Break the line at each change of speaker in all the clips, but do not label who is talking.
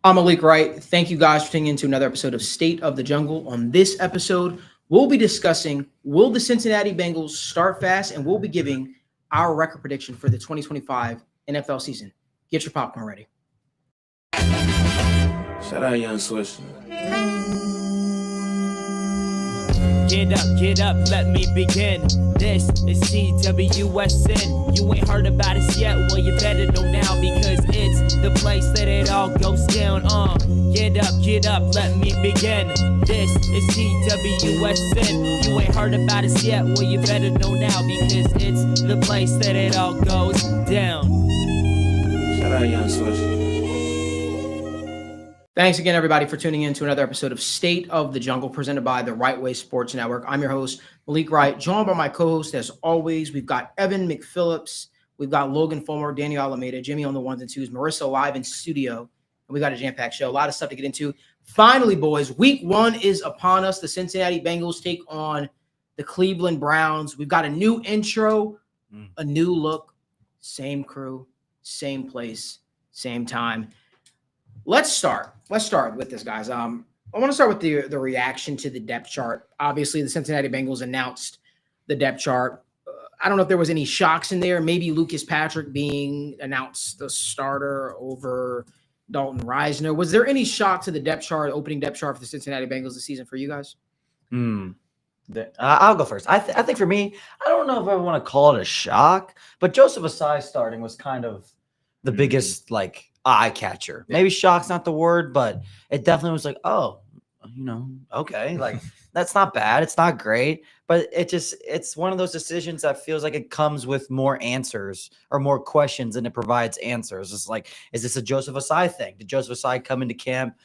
I'm Malik Wright. Thank you guys for tuning in to another episode of State of the Jungle. On this episode, we'll be discussing, will the Cincinnati Bengals start fast? And we'll be giving our record prediction for the 2025 NFL season. Get your popcorn ready.
Shout out Young Swisher.
Get up, let me begin. This is 𝗬𝗎𝗪. You ain't heard about us yet, well you better know now, because it's the place that it all goes down. Get up, let me begin. This is 𝗬𝗎𝗪. You ain't heard about us yet, well you better know now, because it's the place that it all goes down.
Shout out Young Swisher.
Thanks again, everybody, for tuning in to another episode of State of the Jungle, presented by the Right Way Sports Network. I'm your host, Malik Wright, joined by my co-host, as always. We've got Evan McPhillips, we've got Logan Fulmer, Daniel Alameda, Jimmy on the ones and twos, Marissa live in studio, and we got a jam-packed show. A lot of stuff to get into. Finally, boys, week one is upon us. The Cincinnati Bengals take on the Cleveland Browns. We've got a new intro, a new look, same crew, same place, same time. Let's start with this, guys. I want to start with the reaction to the depth chart. Obviously, the Cincinnati Bengals announced the depth chart. I don't know if there was any shocks in there. Maybe Lucas Patrick being announced the starter over Dalton Risner. Was there any shock to the depth chart, opening depth chart for the Cincinnati Bengals this season for you guys?
I'll go first. I think for me, I don't know if I want to call it a shock, but Joseph Ossai starting was kind of the biggest, eye catcher. Maybe shock's not the word, but it definitely was like, oh, okay, that's not bad. It's not great, but it's one of those decisions that feels like it comes with more answers or more questions than it provides answers. It's like, is this a Joseph Ossai thing? Did Joseph Ossai come into camp,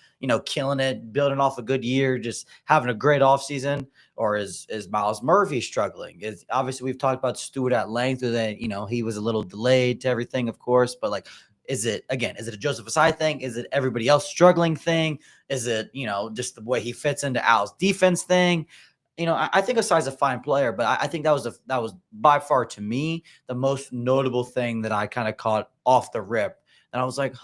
killing it, building off a good year, just having a great offseason? Or is Myles Murphy struggling? Obviously we've talked about Stewart at length, that he was a little delayed to everything, of course, but is it a Joseph Ossai thing? Is it everybody else struggling thing? Is it, just the way he fits into Al's defense thing? I think Ossai's a fine player, but I think that was by far, to me, the most notable thing that I kind of caught off the rip. And I was like,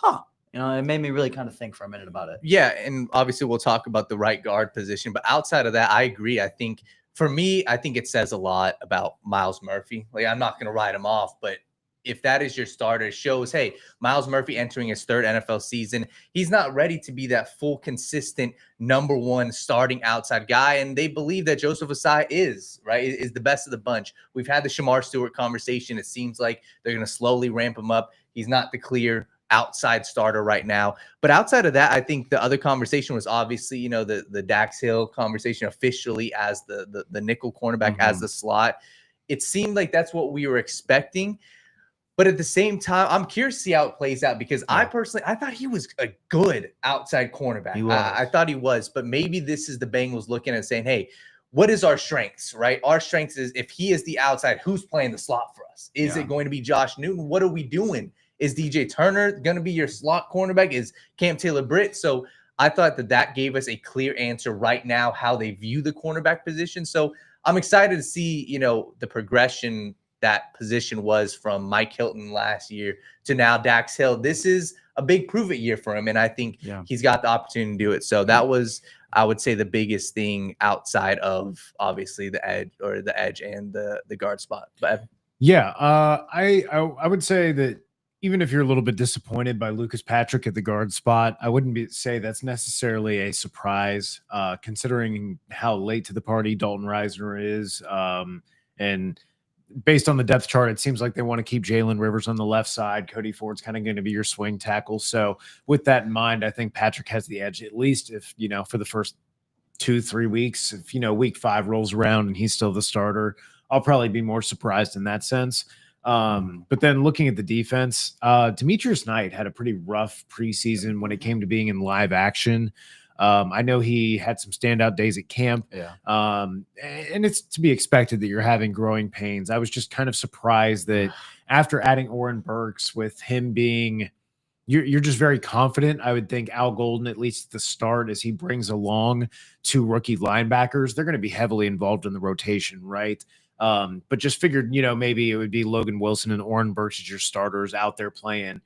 it made me really kind of think for a minute about it.
Yeah, and obviously we'll talk about the right guard position, but outside of that, I agree. I think for me, it says a lot about Myles Murphy. I'm not going to write him off, but if that is your starter, it shows, hey, Myles Murphy entering his third NFL season, he's not ready to be that full, consistent number one starting outside guy. And they believe that Joseph Ossai is the best of the bunch. We've had the Shemar Stewart conversation. It seems like they're going to slowly ramp him up. He's not the clear outside starter right now. But outside of that, I think the other conversation was obviously, the Dax Hill conversation officially as the nickel cornerback, as the slot. It seemed like that's what we were expecting. But at the same time, I'm curious to see how it plays out, because I thought he was a good outside cornerback. I thought he was, but maybe this is the Bengals looking at saying, hey, what is our strengths, right? Our strengths is, if he is the outside, who's playing the slot for us? Is it going to be Josh Newton? What are we doing? Is DJ Turner going to be your slot cornerback? Is Cam Taylor-Britt? So I thought that gave us a clear answer right now, how they view the cornerback position. So I'm excited to see, the progression that position was from Mike Hilton last year to now Dax Hill. This is a big prove-it year for him, and I think he's got the opportunity to do it. So that was, I would say, the biggest thing outside of obviously the edge and the guard spot. But
I would say that even if you're a little bit disappointed by Lucas Patrick at the guard spot, I wouldn't say that's necessarily a surprise, considering how late to the party Dalton Risner is, and based on the depth chart, it seems like they want to keep Jalen Rivers on the left side. Cody Ford's kind of going to be your swing tackle. So with that in mind, I think Patrick has the edge, at least if, for the first 2-3 weeks. If, week 5 rolls around and he's still the starter, I'll probably be more surprised in that sense. But then looking at the defense, Demetrius Knight had a pretty rough preseason when it came to being in live action. I know he had some standout days at camp. And it's to be expected that you're having growing pains. I was just kind of surprised that after adding Oren Burks, with him being, you're just very confident. I would think Al Golden, at least at the start, as he brings along 2 rookie linebackers, they're going to be heavily involved in the rotation, right? But just figured, maybe it would be Logan Wilson and Oren Burks as your starters out there playing,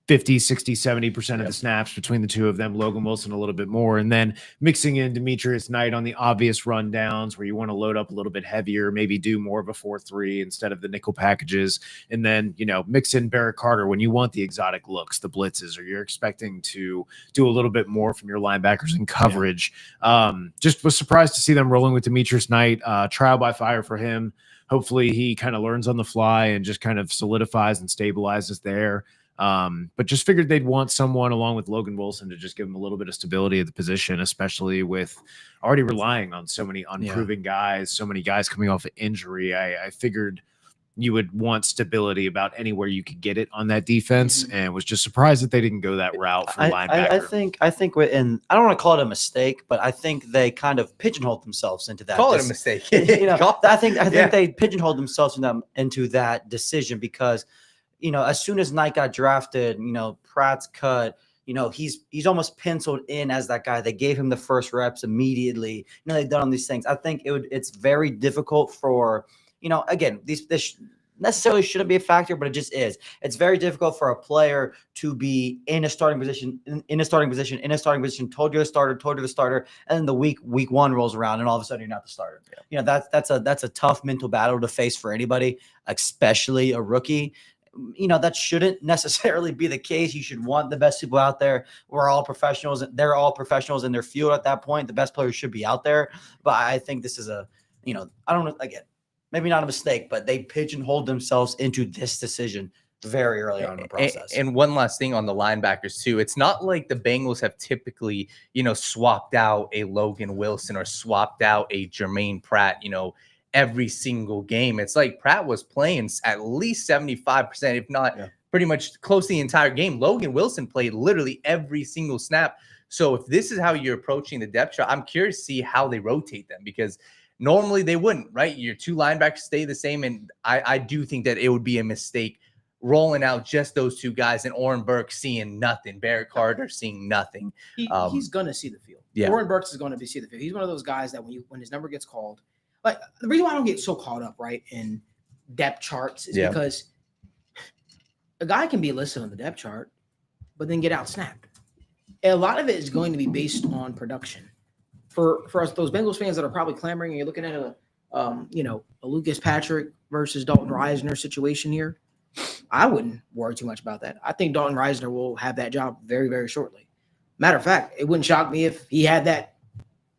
50, 60, 70% of the snaps between the two of them, Logan Wilson a little bit more. And then mixing in Demetrius Knight on the obvious rundowns where you want to load up a little bit heavier, maybe do more of a 4-3 instead of the nickel packages. And then, mix in Barrett Carter when you want the exotic looks, the blitzes, or you're expecting to do a little bit more from your linebackers in coverage. Just was surprised to see them rolling with Demetrius Knight. Trial by fire for him. Hopefully he kind of learns on the fly and just kind of solidifies and stabilizes there. But just figured they'd want someone along with Logan Wilson to just give him a little bit of stability at the position, especially with already relying on so many unproven guys, so many guys coming off of injury. I figured you would want stability about anywhere you could get it on that defense, and was just surprised that they didn't go that route for linebacker.
I think and I don't want to call it a mistake, but I think they kind of pigeonholed themselves into that.
Call it a mistake.
I think they pigeonholed themselves into that decision because as soon as Knight got drafted, Pratt's cut, he's almost penciled in as that guy. They gave him the first reps immediately. They've done all these things. I think it's very difficult for, again, this necessarily shouldn't be a factor, but it just is. It's very difficult for a player to be in a starting position, told you're the starter, and then the week one rolls around and all of a sudden you're not the starter. That's a tough mental battle to face for anybody, especially a rookie. That shouldn't necessarily be the case. You should want the best people out there. We're all professionals. They're all professionals in their field at that point. The best players should be out there. But I think this is I don't know, again, maybe not a mistake, but they pigeonholed themselves into this decision very early on in the process.
And one last thing on the linebackers too. It's not like the Bengals have typically, swapped out a Logan Wilson or swapped out a Jermaine Pratt, every single game. It's like Pratt was playing at least 75%, if not pretty much close to the entire game. Logan Wilson played literally every single snap. So if this is how you're approaching the depth chart, I'm curious to see how they rotate them, because normally they wouldn't, right? Your two linebackers stay the same. And I do think that it would be a mistake rolling out just those two guys and Oren Burks seeing nothing, Barrett Carter seeing nothing.
He's going to see the field. Oren Burks is going to see the field. He's one of those guys that when his number gets called, like, the reason why I don't get so caught up, right, in depth charts is because a guy can be listed on the depth chart, but then get out snapped. And a lot of it is going to be based on production. For us, those Bengals fans that are probably clamoring, and you're looking at a Lucas Patrick versus Dalton Risner situation here, I wouldn't worry too much about that. I think Dalton Risner will have that job very, very shortly. Matter of fact, it wouldn't shock me if he had that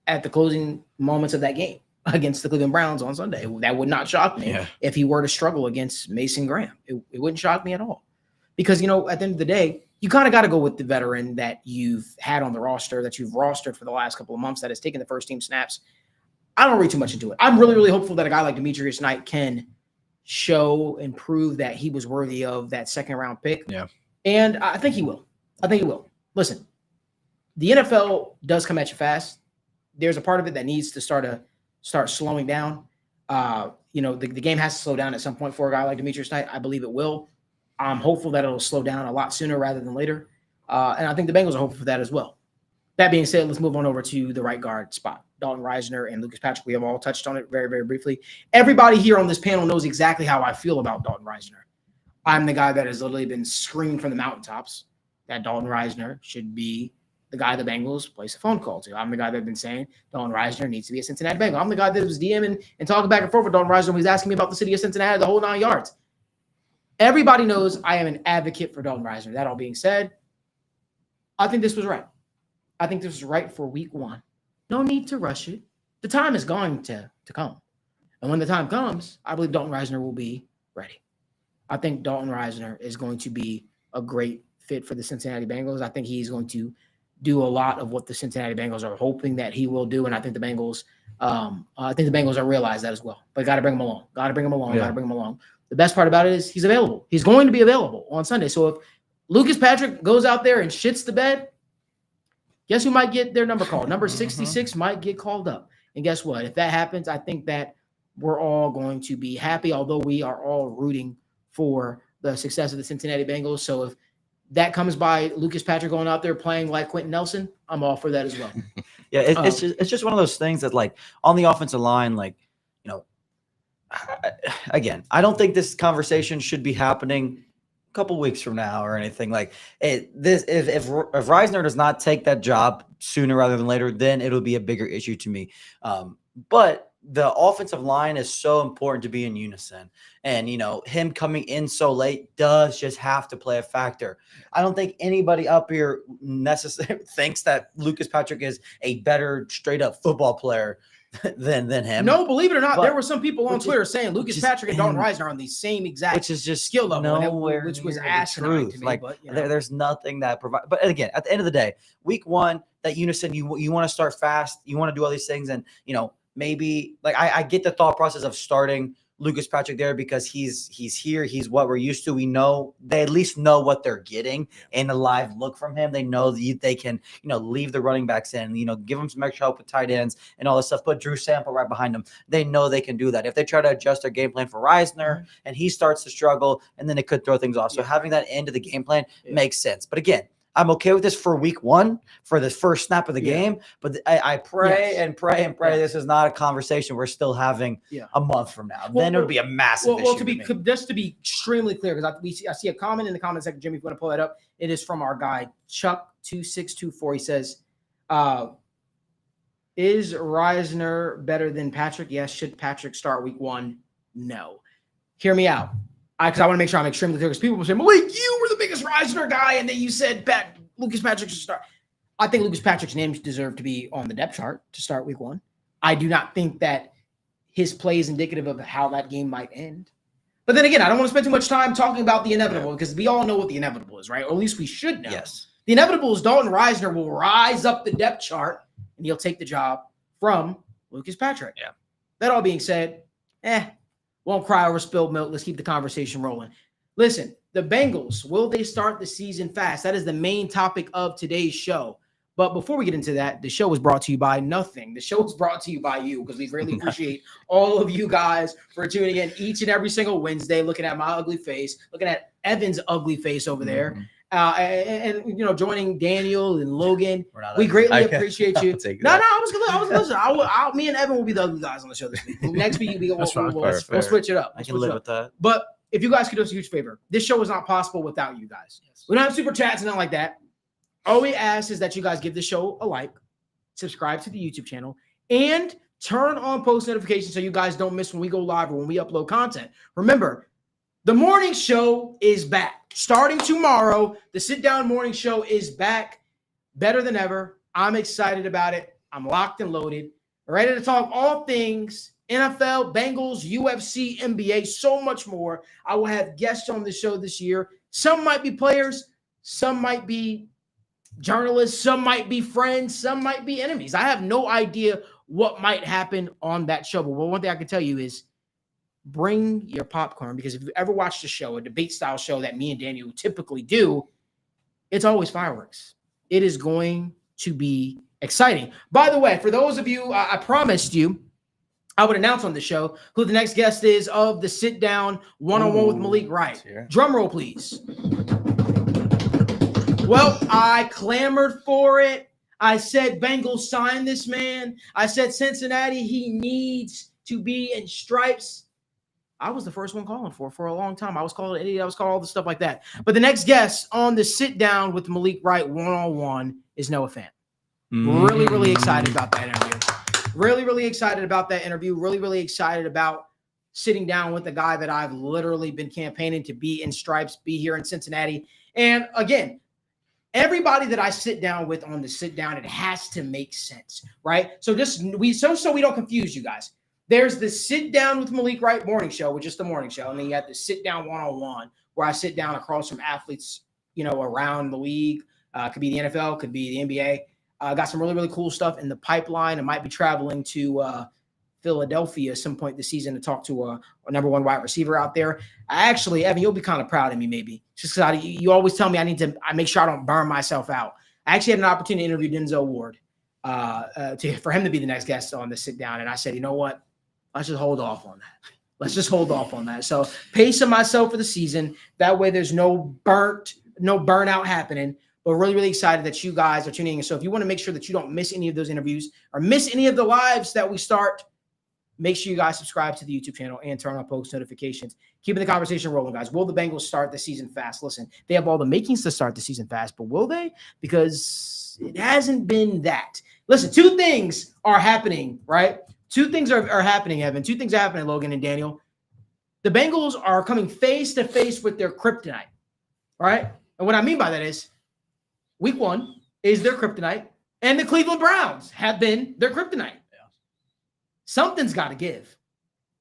at the closing moments of that game against the Cleveland Browns on Sunday. That would not shock me if he were to struggle against Mason Graham. It wouldn't shock me at all. Because, at the end of the day, you kind of got to go with the veteran that you've had on the roster, that you've rostered for the last couple of months, that has taken the first team snaps. I don't read too much into it. I'm really, really hopeful that a guy like Demetrius Knight can show and prove that he was worthy of that second round pick.
Yeah.
And I think he will. Listen, the NFL does come at you fast. There's a part of it that needs to start slowing down. The game has to slow down at some point for a guy like Demetrius Knight. I believe it will. I'm hopeful that it'll slow down a lot sooner rather than later. And I think the Bengals are hopeful for that as well. That being said, let's move on over to the right guard spot. Dalton Risner and Lucas Patrick, we have all touched on it very, very briefly. Everybody here on this panel knows exactly how I feel about Dalton Risner. I'm the guy that has literally been screaming from the mountaintops that Dalton Risner should be the guy the Bengals place a phone call to. I'm the guy that's been saying Dalton Risner needs to be a Cincinnati Bengal. I'm the guy that was DMing and talking back and forth with Dalton Risner when he's asking me about the city of Cincinnati, the whole 9 yards. Everybody knows I am an advocate for Dalton Risner. That all being said, I think this was right. I think this was right for week one. No need to rush it. The time is going to come. And when the time comes, I believe Dalton Risner will be ready. I think Dalton Risner is going to be a great fit for the Cincinnati Bengals. I think he's going to do a lot of what the Cincinnati Bengals are hoping that he will do. And I think the Bengals, are realize that as well. But got to bring him along. Got to bring him along. The best part about it is he's available. He's going to be available on Sunday. So if Lucas Patrick goes out there and shits the bed, guess who might get their number called? Number 66 might get called up. And guess what? If that happens, I think that we're all going to be happy, although we are all rooting for the success of the Cincinnati Bengals. So if that comes by Lucas Patrick going out there playing like Quentin Nelson, I'm all for that as well.
It's just one of those things that, like, on the offensive line, again, I don't think this conversation should be happening couple weeks from now or anything. Like if Risner does not take that job sooner rather than later, then it'll be a bigger issue to me. But the offensive line is so important to be in unison. And, him coming in so late does just have to play a factor. I don't think anybody up here necessarily thinks that Lucas Patrick is a better straight up football player than him.
No, believe it or not,
But-
there were some people on Twitter saying Lucas Patrick and Dalton Risner are on the same exact
which is just
skill level,
nowhere
which was
near the
asinine
truth.
to me.
Like,
but,
there's nothing that provides. But again, at the end of the day, week one, that unison, you want to start fast, you want to do all these things, and maybe like I get the thought process of starting Lucas Patrick there because he's here, he's what we're used to. We know they at least know what they're getting in a live look from him. They know that they can leave the running backs in, give them some extra help with tight ends and all this stuff. Put Drew Sample right behind them. They know they can do that. If they try to adjust their game plan for Risner and he starts to struggle, and then it could throw things off. So having that end of the game plan makes sense. But again, I'm okay with this for week one, for the first snap of the game. But I pray and pray and pray this is not a conversation we're still having a month from now. Then it would be a massive issue.
Just to be extremely clear, because I see a comment in the comment section, Jimmy, if you want to pull that up, it is from our guy, Chuck2624. He says, is Risner better than Patrick? Yes. Should Patrick start week one? No. Hear me out. Because I want to make sure I'm extremely clear, because people will say, Malik, you were the biggest Risner guy, and then you said Lucas Patrick should start. I think Lucas Patrick's name deserved to be on the depth chart to start week one. I do not think that his play is indicative of how that game might end. But then again, I don't want to spend too much time talking about the inevitable, because we all know what the inevitable is, right? Or at least we should know. Yes. The inevitable is Dalton Risner will rise up the depth chart, and he'll take the job from Lucas Patrick. Yeah. That all being said, won't cry over spilled milk. Let's keep the conversation rolling. Listen, the Bengals, will they start the season fast? That is the main topic of today's show. But before we get into that, the show was brought to you by nothing. The show is brought to you by you, because we greatly appreciate all of you guys for tuning in each and every single Wednesday, looking at my ugly face, looking at Evan's ugly face over there. And joining Daniel and Logan. We greatly appreciate you. I was listening. Me and Evan will be the ugly guys on the show this week. Next week we'll switch it up.
I can live with that.
But if you guys could do us a huge favor, this show is not possible without you guys. We don't have super chats and nothing like that. All we ask is that you guys give the show a like, subscribe to the YouTube channel, and turn on post notifications so you guys don't miss when we go live or when we upload content. Remember, the morning show is back. Starting tomorrow, the Sit Down Morning Show is back, better than ever. I'm excited about it. I'm locked and loaded, ready to talk all things NFL, Bengals, UFC, NBA, so much more. I will have guests on the show this year. Some might be players, some might be journalists, some might be friends, some might be enemies. I have no idea what might happen on that show. But one thing I can tell you is, bring your popcorn, because if you ever watched a show, a debate style show that me and Daniel typically do, it's always fireworks. It is going to be exciting. By the way, for those of you, I promised you I would announce on the show who the next guest is of the Sit Down One-on-One with Malik Wright. Drum roll, please. Well, I clamored for it. I said, Bengals, sign this man. I said, Cincinnati, he needs to be in stripes. I was the first one calling for a long time. I was called an idiot. I was called all the stuff like that. But the next guest on the Sit Down with Malik Wright one-on-one is 𝗦𝗡𝗢𝗏. Really, really excited about that interview. Really excited about that interview. Really excited about sitting down with the guy that I've literally been campaigning to be in stripes, be here in Cincinnati. And again, everybody that I sit down with on the Sit Down, it has to make sense, right? So we don't confuse you guys. There's the Sit Down with Malik Wright morning show, which is the morning show. And then you have the Sit Down one-on-one, where I sit down across from athletes, around the league. Could be the NFL, could be the NBA. Got some really cool stuff in the pipeline. I might be traveling to Philadelphia at some point this season to talk to a number one wide receiver out there. Actually, Evan, you'll be kind of proud of me, maybe. Just because you always tell me I make sure I don't burn myself out. I actually had an opportunity to interview Denzel Ward for him to be the next guest on the Sit Down. And I said, you know what? Let's just hold off on that. So pacing myself for the season. That way there's no burnout happening. But really excited that you guys are tuning in. So if you want to make sure that you don't miss any of those interviews or miss any of the lives that we start, Make sure you guys subscribe to the YouTube channel and turn on post notifications. Keeping the conversation rolling, guys. Will the Bengals start the season fast? Listen, they have all the makings to start the season fast, but will they? Because it hasn't been that. Listen, two things are happening, right? Two things are happening, Evan. Two things are happening, Logan and Daniel. The Bengals are coming face to face with their kryptonite, right? And what I mean by that is week 1 is their kryptonite, and the Cleveland Browns have been their kryptonite. Something's got to give,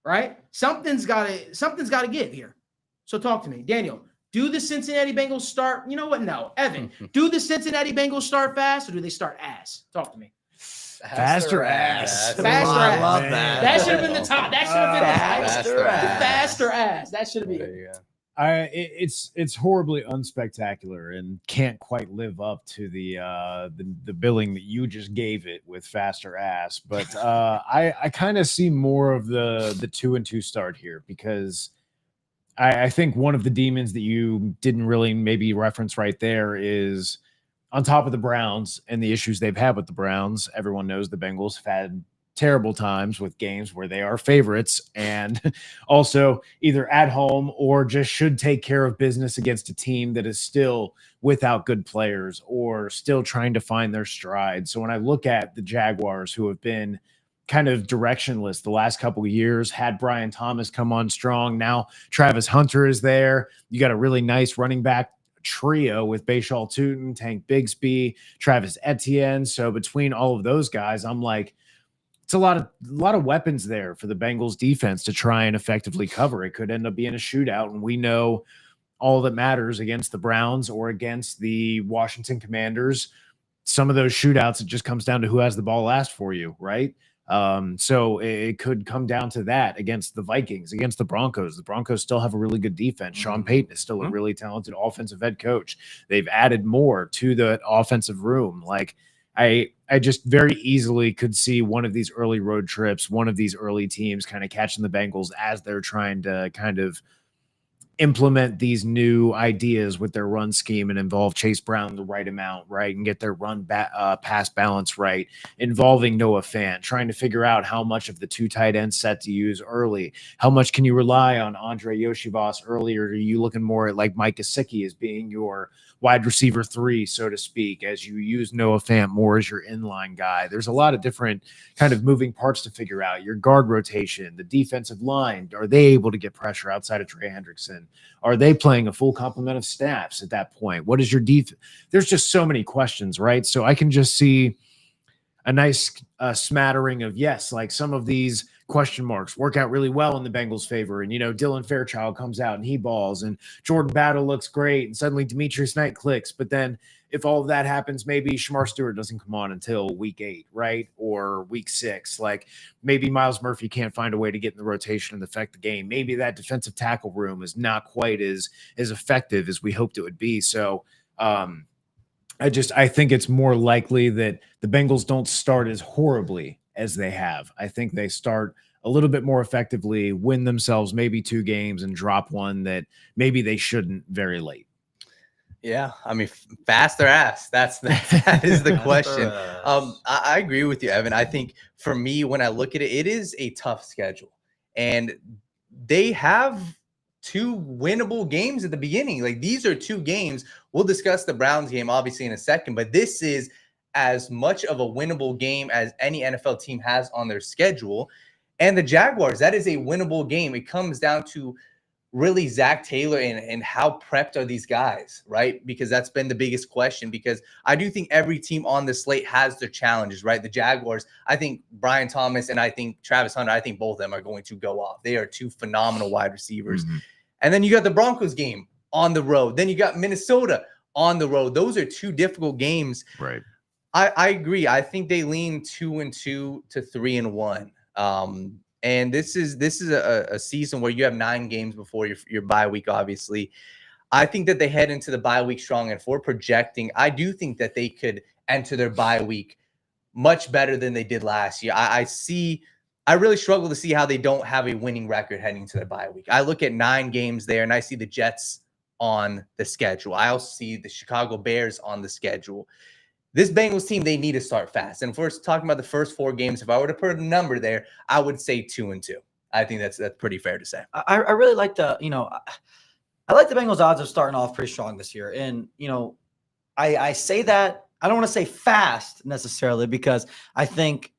right? Something's got to give here. So talk to me, Daniel. Do the Cincinnati Bengals start? You know what? No, Evan. Do the Cincinnati Bengals start fast, or do they start ass? Talk to me.
Faster ass.
Faster
I
ass.
love that.
That should have been the top. That should have been
Faster
the
ass.
faster ass. That should have been.
There you go.
It's horribly unspectacular and can't quite live up to the billing that you just gave it with faster ass. But I kind of see more of the 2-2 start here, because I think one of the demons that you didn't really maybe reference right there is on top of the Browns and the issues they've had with the Browns. Everyone knows the Bengals have had terrible times with games where they are favorites, and also either at home or just should take care of business against a team that is still without good players or still trying to find their stride. So when I look at the Jaguars, who have been kind of directionless the last couple of years, had Brian Thomas come on strong. Now Travis Hunter is there. You got a really nice running back trio with Bashaw Tutin, Tank Bigsby, Travis Etienne. So between all of those guys, I'm like, it's a lot of weapons there for the Bengals defense to try and effectively cover. It could end up being a shootout, and we know all that matters against the Browns or against the Washington Commanders. Some of those shootouts, it just comes down to who has the ball last for you, right? So it could come down to that against the Vikings, against the Broncos. The Broncos still have a really good defense. Sean Payton is still a really talented offensive head coach. They've added more to the offensive room. Like, I just very easily could see one of these early road trips, one of these early teams kind of catching the Bengals as they're trying to kind of implement these new ideas with their run scheme and involve Chase Brown the right amount, right, and get their run pass balance right, involving Noah Fant, trying to figure out how much of the 2 tight end set to use early. How much can you rely on Andre Yoshivas early, or are you looking more at like Mike Gesicki as being your wide receiver 3, so to speak, as you use Noah Fant more as your inline guy? There's a lot of different kind of moving parts to figure out. Your guard rotation, the defensive line, are they able to get pressure outside of Trey Hendrickson? Are they playing a full complement of snaps at that point? What is your defense? There's just so many questions, right? So I can just see a nice smattering of, yes, like some of these question marks work out really well in the Bengals' favor. And, you know, Dylan Fairchild comes out and he balls, and Jordan Battle looks great, and suddenly Demetrius Knight clicks. But then if all of that happens, maybe Shamar Stewart doesn't come on until week 8, right? Or week 6. Like, maybe Myles Murphy can't find a way to get in the rotation and affect the game. Maybe that defensive tackle room is not quite as effective as we hoped it would be. So I think it's more likely that the Bengals don't start as horribly as they have. I think they start a little bit more effectively, win themselves maybe 2 games, and drop one that maybe they shouldn't very late.
Yeah, I mean, faster ass. That is the question. I agree with you, Evan. I think for me, when I look at it, it is a tough schedule, and they have 2 winnable games at the beginning. Like, these are 2 games. We'll discuss the Browns game obviously in a second, but this is as much of a winnable game as any NFL team has on their schedule. And the Jaguars, that is a winnable game. It comes down to really Zach Taylor and how prepped are these guys, right? Because that's been the biggest question, because I do think every team on the slate has their challenges, right? The Jaguars, I think Brian Thomas and I think Travis Hunter, I think both of them are going to go off. They are 2 phenomenal wide receivers. And then you got the Broncos game on the road. Then you got Minnesota on the road. Those are 2 difficult games.
Right.
I agree. I think they lean 2-2 to 3-1. And this is a season where you have 9 games before your bye week, obviously. I think that they head into the bye week strong, and for projecting, I do think that they could enter their bye week much better than they did last year. I really struggle to see how they don't have a winning record heading to their bye week. I look at 9 games there, and I see the Jets on the schedule. I also see the Chicago Bears on the schedule. this Bengals team, they need to start fast. And if we're talking about the first 4 games, if I were to put a number there, I would say 2-2. I think that's pretty fair to say.
I really like I like the Bengals' odds of starting off pretty strong this year. And, I say that, I don't want to say fast necessarily because I think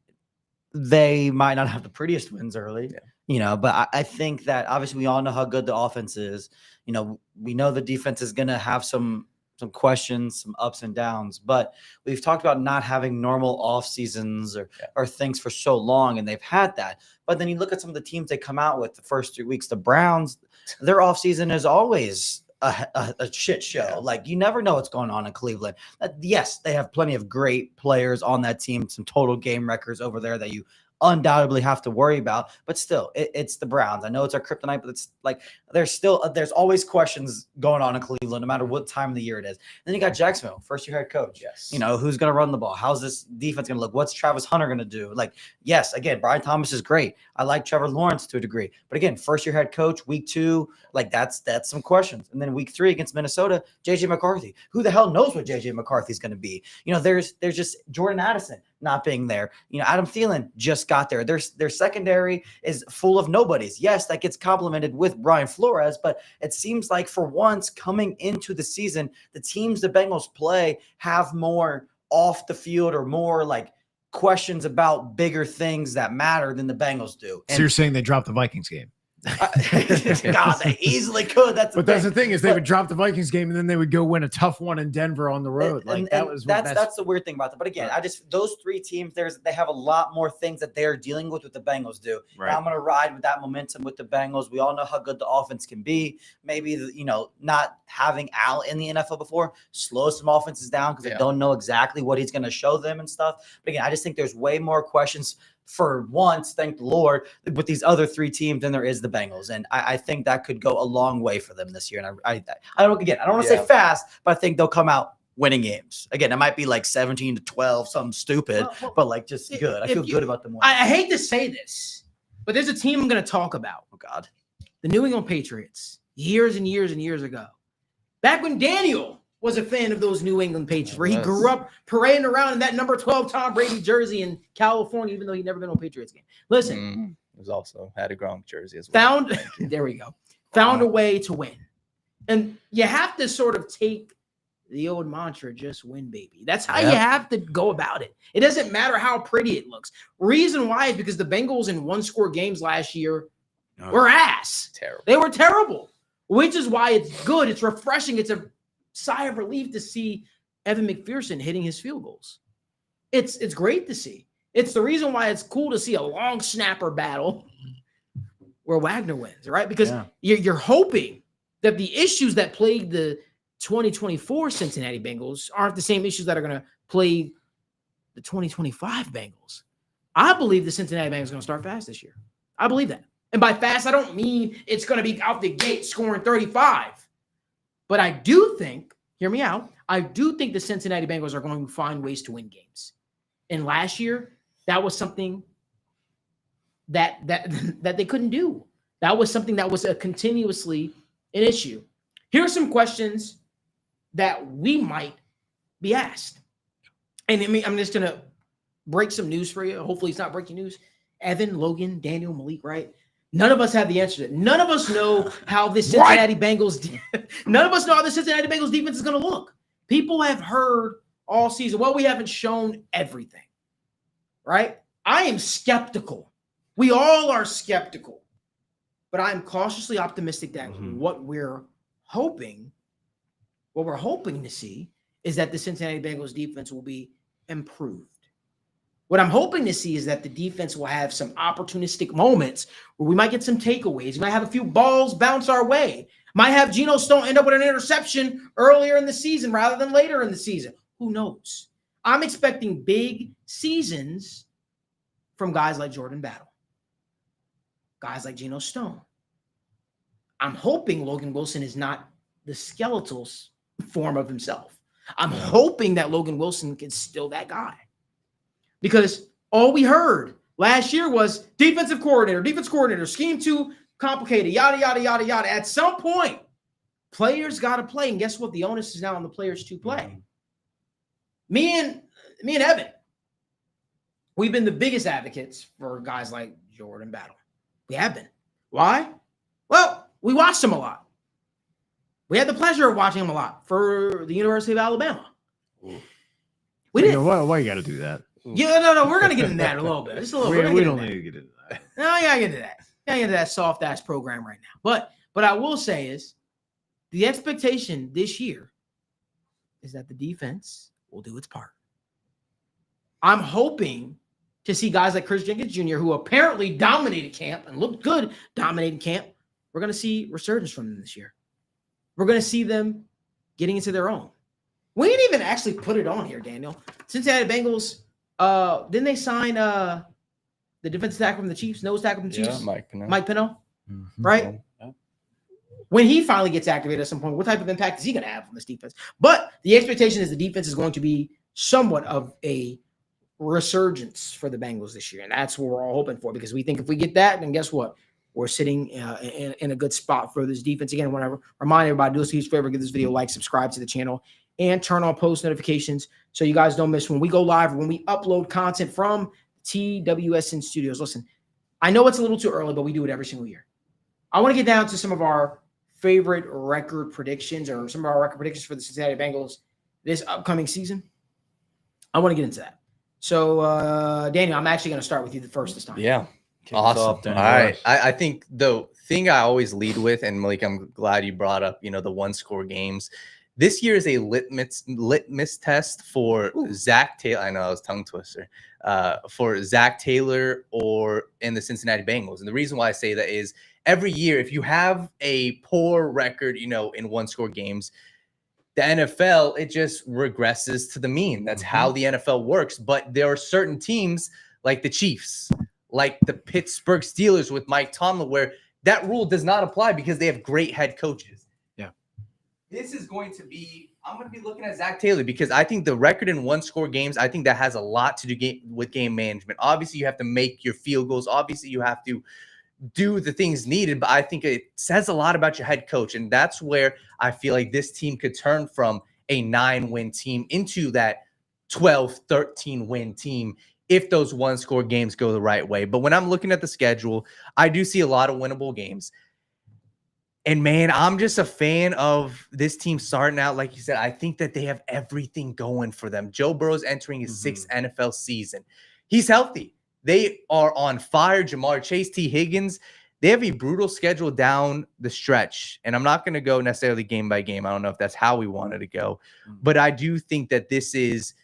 they might not have the prettiest wins early, but I think that obviously we all know how good the offense is. We know the defense is going to have some questions, some ups and downs, but we've talked about not having normal off seasons or things for so long, and they've had that. But then you look at some of the teams they come out with the first 3 weeks, the Browns, their off season is always a shit show.
Yeah.
Like you never know what's going on in Cleveland. Yes, they have plenty of great players on that team, some total game records over there that you undoubtedly have to worry about, but still it's the Browns. I know it's our kryptonite, but it's like there's always questions going on in Cleveland no matter what time of the year it is. Then you got Jacksonville, first year head coach.
Yes.
Who's going to run the ball? How's this defense going to look? What's Travis Hunter going to do? Like, yes, again, Brian Thomas is great. I like Trevor Lawrence to a degree, but again, first year head coach, week 2, like that's some questions. And then week 3 against Minnesota, JJ McCarthy. Who the hell knows what JJ McCarthy is going to be? There's just Jordan Addison not being there. Adam Thielen just got there. Their secondary is full of nobodies. Yes, that gets complemented with Brian Flores, but it seems like for once coming into the season, the teams the Bengals play have more off the field or more like questions about bigger things that matter than the Bengals do.
So you're saying they dropped the Vikings game?
God, they easily could. That's
the thing is they would drop the Vikings game and then they would go win a tough one in Denver on the road.
That's the weird thing about that. But again, those 3 teams, they have a lot more things that they're dealing with what the Bengals do.
Right.
And I'm going to ride with that momentum with the Bengals. We all know how good the offense can be. Maybe not having Al in the NFL before slows some offenses down because they don't know exactly what he's going to show them and stuff. But again, I just think there's way more questions for once, thank the Lord, with these other 3 teams than there is the Bengals. And I think that could go a long way for them this year. And I don't want to say fast, but I think they'll come out winning games. Again, it might be like 17-12, something stupid, but like just good. I feel good about them.
I hate to say this, but there's a team I'm going to talk about.
Oh, God.
The New England Patriots, years and years and years ago. Back when Daniel was a fan of those New England Patriots, where he grew up parading around in that number 12 Tom Brady jersey in California, even though he'd never been on a Patriots game. Listen.
He was also had a Gronk jersey as well.
There we go. Found a way to win. And you have to sort of take the old mantra, just win, baby. That's how you have to go about it. It doesn't matter how pretty it looks. Reason why is because the Bengals in 1-score games last year were ass.
Terrible.
They were terrible, which is why it's good. It's refreshing. It's a sigh of relief to see Evan McPherson hitting his field goals. It's great to see. It's the reason why it's cool to see a long snapper battle where Wagner wins, right? Because you're hoping that the issues that plagued the 2024 Cincinnati Bengals aren't the same issues that are going to plague the 2025 Bengals. I believe the Cincinnati Bengals are going to start fast this year. I believe that. And by fast, I don't mean it's going to be out the gate scoring 35. But I do think, hear me out, I do think the Cincinnati Bengals are going to find ways to win games. And last year, that was something that they couldn't do. That was something that was continuously an issue. Here are some questions that we might be asked. And I'm just going to break some news for you. Hopefully it's not breaking news. Evan, Logan, Daniel, Malik Wright. None of us have the answer to it. None of us know how the Cincinnati Bengals. None of us know how the Cincinnati Bengals defense is going to look. People have heard all season. Well, we haven't shown everything, right? I am skeptical. We all are skeptical, but I'm cautiously optimistic that what we're hoping to see is that the Cincinnati Bengals defense will be improved. What I'm hoping to see is that the defense will have some opportunistic moments where we might get some takeaways. We might have a few balls bounce our way. Might have Geno Stone end up with an interception earlier in the season rather than later in the season. Who knows? I'm expecting big seasons from guys like Jordan Battle, guys like Geno Stone. I'm hoping Logan Wilson is not the skeletal form of himself. I'm hoping that Logan Wilson is still that guy. Because all we heard last year was defense coordinator, scheme too complicated, yada, yada, yada, yada. At some point, players got to play. And guess what? The onus is now on the players to play. Me and Evan, we've been the biggest advocates for guys like Jordan Battle. We have been. Why? Well, we watched him a lot. We had the pleasure of watching him a lot for the University of Alabama. We did.
Why you got to do that?
Yeah, no. We're gonna get into that a little bit. Just a little bit.
We don't need to get into that.
No, I gotta get into that. I gotta get into that soft ass program right now. But I will say is the expectation this year is that the defense will do its part. I'm hoping to see guys like Chris Jenkins Jr., who apparently dominated camp and looked good dominating camp. We're going to see resurgence from them this year. We're going to see them getting into their own. We didn't even actually put it on here, Daniel. Cincinnati Bengals, didn't they sign the defensive tackle from the Chiefs, nose tackle from the Chiefs?
Mike
Pennell,
Mm-hmm.
right?
Yeah.
When he finally gets activated at some point, what type of impact is he going to have on this defense? But the expectation is the defense is going to be somewhat of a resurgence for the Bengals this year. And that's what we're all hoping for, because we think if we get that, then guess what? We're sitting in a good spot for this defense. Again, whenever remind everybody, do us a huge favor, give this video a like, subscribe to the channel, and turn on post notifications so you guys don't miss when we go live or when we upload content from TWSN Studios. Listen, I know it's a little too early, but we do it every single year. I want to get down to some of our favorite record predictions, or some of our record predictions for the Cincinnati Bengals this upcoming season. I want to get into that. So, Daniel, I'm actually going to start with you first this time.
Yeah.
Kick us
Awesome.
off,
All
Daniel.
right. I think the thing I always lead with, and Malik, I'm glad you brought up, the one-score games. This year is a litmus test for Zach Taylor. I know it was tongue twister. For Zach Taylor in the Cincinnati Bengals. And the reason why I say that is every year, if you have a poor record, in one-score games, the NFL, it just regresses to the mean. That's how the NFL works. But there are certain teams like the Chiefs, like the Pittsburgh Steelers with Mike Tomlin, where that rule does not apply because they have great head coaches.
Yeah.
This is going to be, I'm going to be looking at Zach Taylor, because I think the record in one-score games, I think that has a lot to do with game management. Obviously, you have to make your field goals. Obviously, you have to do the things needed, but I think it says a lot about your head coach. And that's where I feel like this team could turn from a 9-win team into that 12, 13-win team if those one-score games go the right way. But when I'm looking at the schedule, I do see a lot of winnable games. And, man, I'm just a fan of this team starting out. Like you said, I think that they have everything going for them. Joe Burrow's entering his sixth NFL season. He's healthy. They are on fire. Jamar Chase, T. Higgins, they have a brutal schedule down the stretch. And I'm not going to go necessarily game by game. I don't know if that's how we wanted to go. But I do think that this is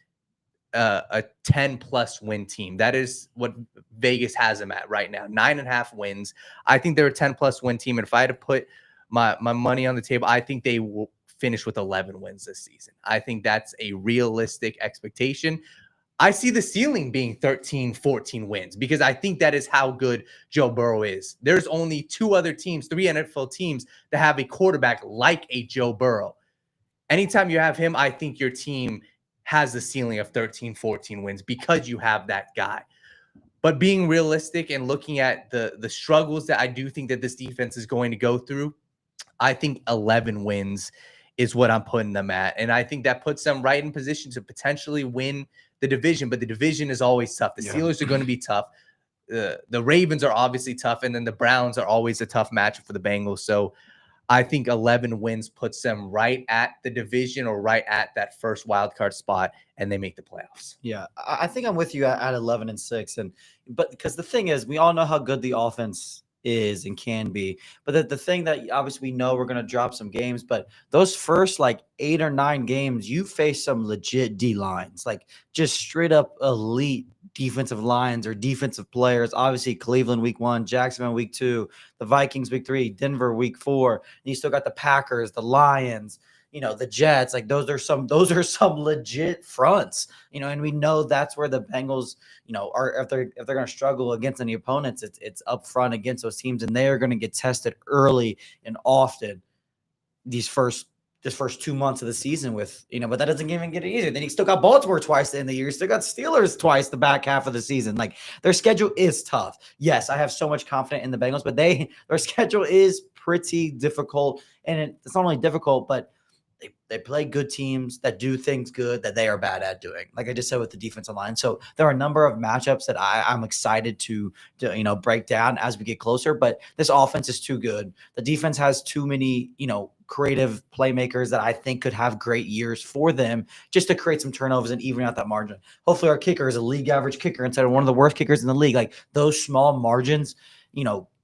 a 10-plus win team. That is what Vegas has them at right now, 9.5 wins. I think they're a 10-plus win team. And if I had to put my money on the table, I think they will finish with 11 wins this season. I think that's a realistic expectation. I see the ceiling being 13, 14 wins, because I think that is how good Joe Burrow is. There's only 2 other teams, 3 NFL teams that have a quarterback like a Joe Burrow. Anytime you have him, I think your team has the ceiling of 13, 14 wins because you have that guy. But being realistic and looking at the struggles that I do think that this defense is going to go through, I think 11 wins is what I'm putting them at. And I think that puts them right in position to potentially win the division, but the division is always tough. The Steelers are going to be tough. The Ravens are obviously tough, and then the Browns are always a tough matchup for the Bengals. So I think 11 wins puts them right at the division or right at that first wild card spot, and they make the playoffs.
Yeah, I think I'm with you at 11-6, but because the thing is, we all know how good the offense is and can be, but the thing that obviously we know we're going to drop some games, but those first like 8 or 9 games, you face some legit D lines, like just straight up elite defensive lines or defensive players. Obviously Cleveland week 1, Jacksonville week 2, the Vikings week 3, Denver week 4, and you still got the Packers, the Lions, the Jets. Like those are some legit fronts, and we know that's where the Bengals, are, if they're going to struggle against any opponents, it's up front against those teams, and they are going to get tested early and often this first 2 months of the season with, but that doesn't even get it easier. Then you still got Baltimore twice in the year. You still got Steelers twice the back half of the season. Like their schedule is tough. Yes, I have so much confidence in the Bengals, but their schedule is pretty difficult, and it's not only difficult, but They play good teams that do things good that they are bad at doing. Like I just said with the defensive line. So there are a number of matchups that I'm excited to break down as we get closer. But this offense is too good. The defense has too many, creative playmakers that I think could have great years for them just to create some turnovers and even out that margin. Hopefully our kicker is a league average kicker instead of one of the worst kickers in the league. Like those small margins,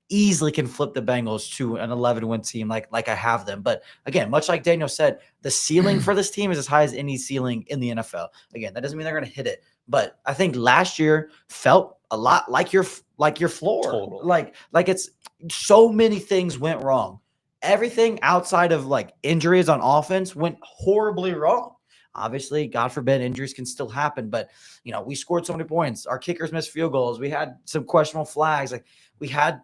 easily can flip the Bengals to an 11-win team like I have them. But again, much like Daniel said, the ceiling for this team is as high as any ceiling in the NFL. Again, that doesn't mean they're going to hit it. But I think last year felt a lot like your floor. Totally. Like it's so many things went wrong. Everything outside of like injuries on offense went horribly wrong. Obviously, God forbid, injuries can still happen. But, we scored so many points. Our kickers missed field goals. We had some questionable flags. Like we had,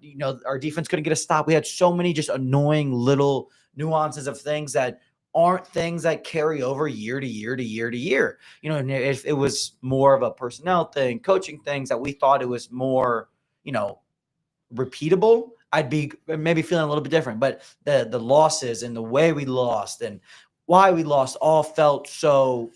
our defense couldn't get a stop. We had so many just annoying little nuances of things that aren't things that carry over year to year to year to year. And if it was more of a personnel thing, coaching things that we thought it was more, repeatable, I'd be maybe feeling a little bit different. But the losses and the way we lost and why we lost all felt so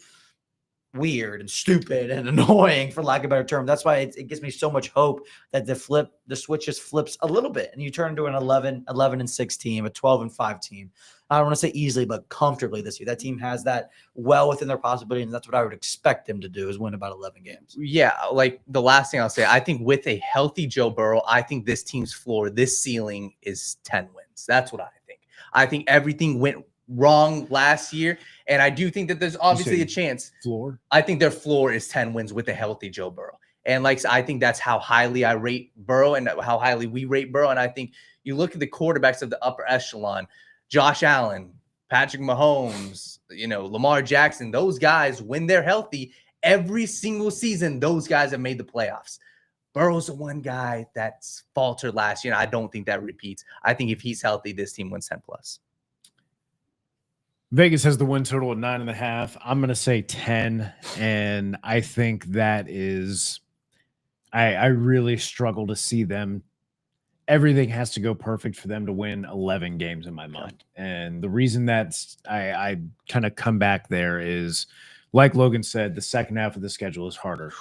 weird and stupid and annoying, for lack of a better term. That's why it gives me so much hope that the switch just flips a little bit and you turn into an 11-6 team, a 12-5 team. I don't want to say easily, but comfortably this year. That team has that well within their possibility, and that's what I would expect them to do, is win about 11 games.
Yeah, like the last thing I'll say, I think with a healthy Joe Burrow, I think this team's floor, this ceiling is 10 wins. That's what I think. I think everything went wrong last year, and I do think that there's obviously a chance.
Floor?
I think their floor is 10 wins with a healthy Joe Burrow. And I think that's how highly I rate Burrow and how highly we rate Burrow. And I think you look at the quarterbacks of the upper echelon, Josh Allen, Patrick Mahomes, Lamar Jackson, those guys, when they're healthy, every single season, those guys have made the playoffs. Burrow's the one guy that's faltered last year, and I don't think that repeats. I think if he's healthy, this team wins 10+.
Vegas has the win total at 9.5. I'm going to say 10. And I think that is, I really struggle to see them. Everything has to go perfect for them to win 11 games in my mind. And the reason that's I kind of come back there is, like Logan said, the second half of the schedule is harder.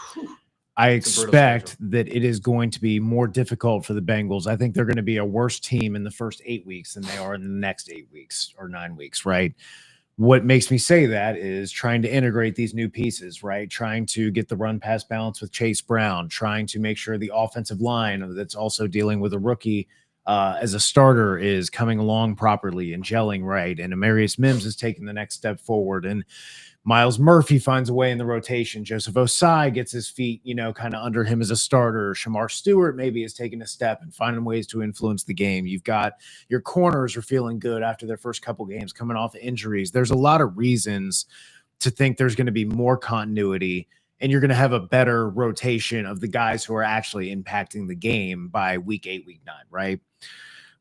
I expect that it is going to be more difficult for the Bengals. I think they're going to be a worse team in the first 8 weeks than they are in the next 8 weeks or 9 weeks, right? What makes me say that is trying to integrate these new pieces, right? Trying to get the run-pass balance with Chase Brown, trying to make sure the offensive line that's also dealing with a rookie as a starter is coming along properly and gelling right. And Amarius Mims is taking the next step forward. And Myles Murphy finds a way in the rotation. Joseph Ossai gets his feet, kind of under him as a starter. Shamar Stewart maybe is taking a step and finding ways to influence the game. You've got your corners are feeling good after their first couple games coming off of injuries. There's a lot of reasons to think there's going to be more continuity, and you're going to have a better rotation of the guys who are actually impacting the game by week 8, week 9, right?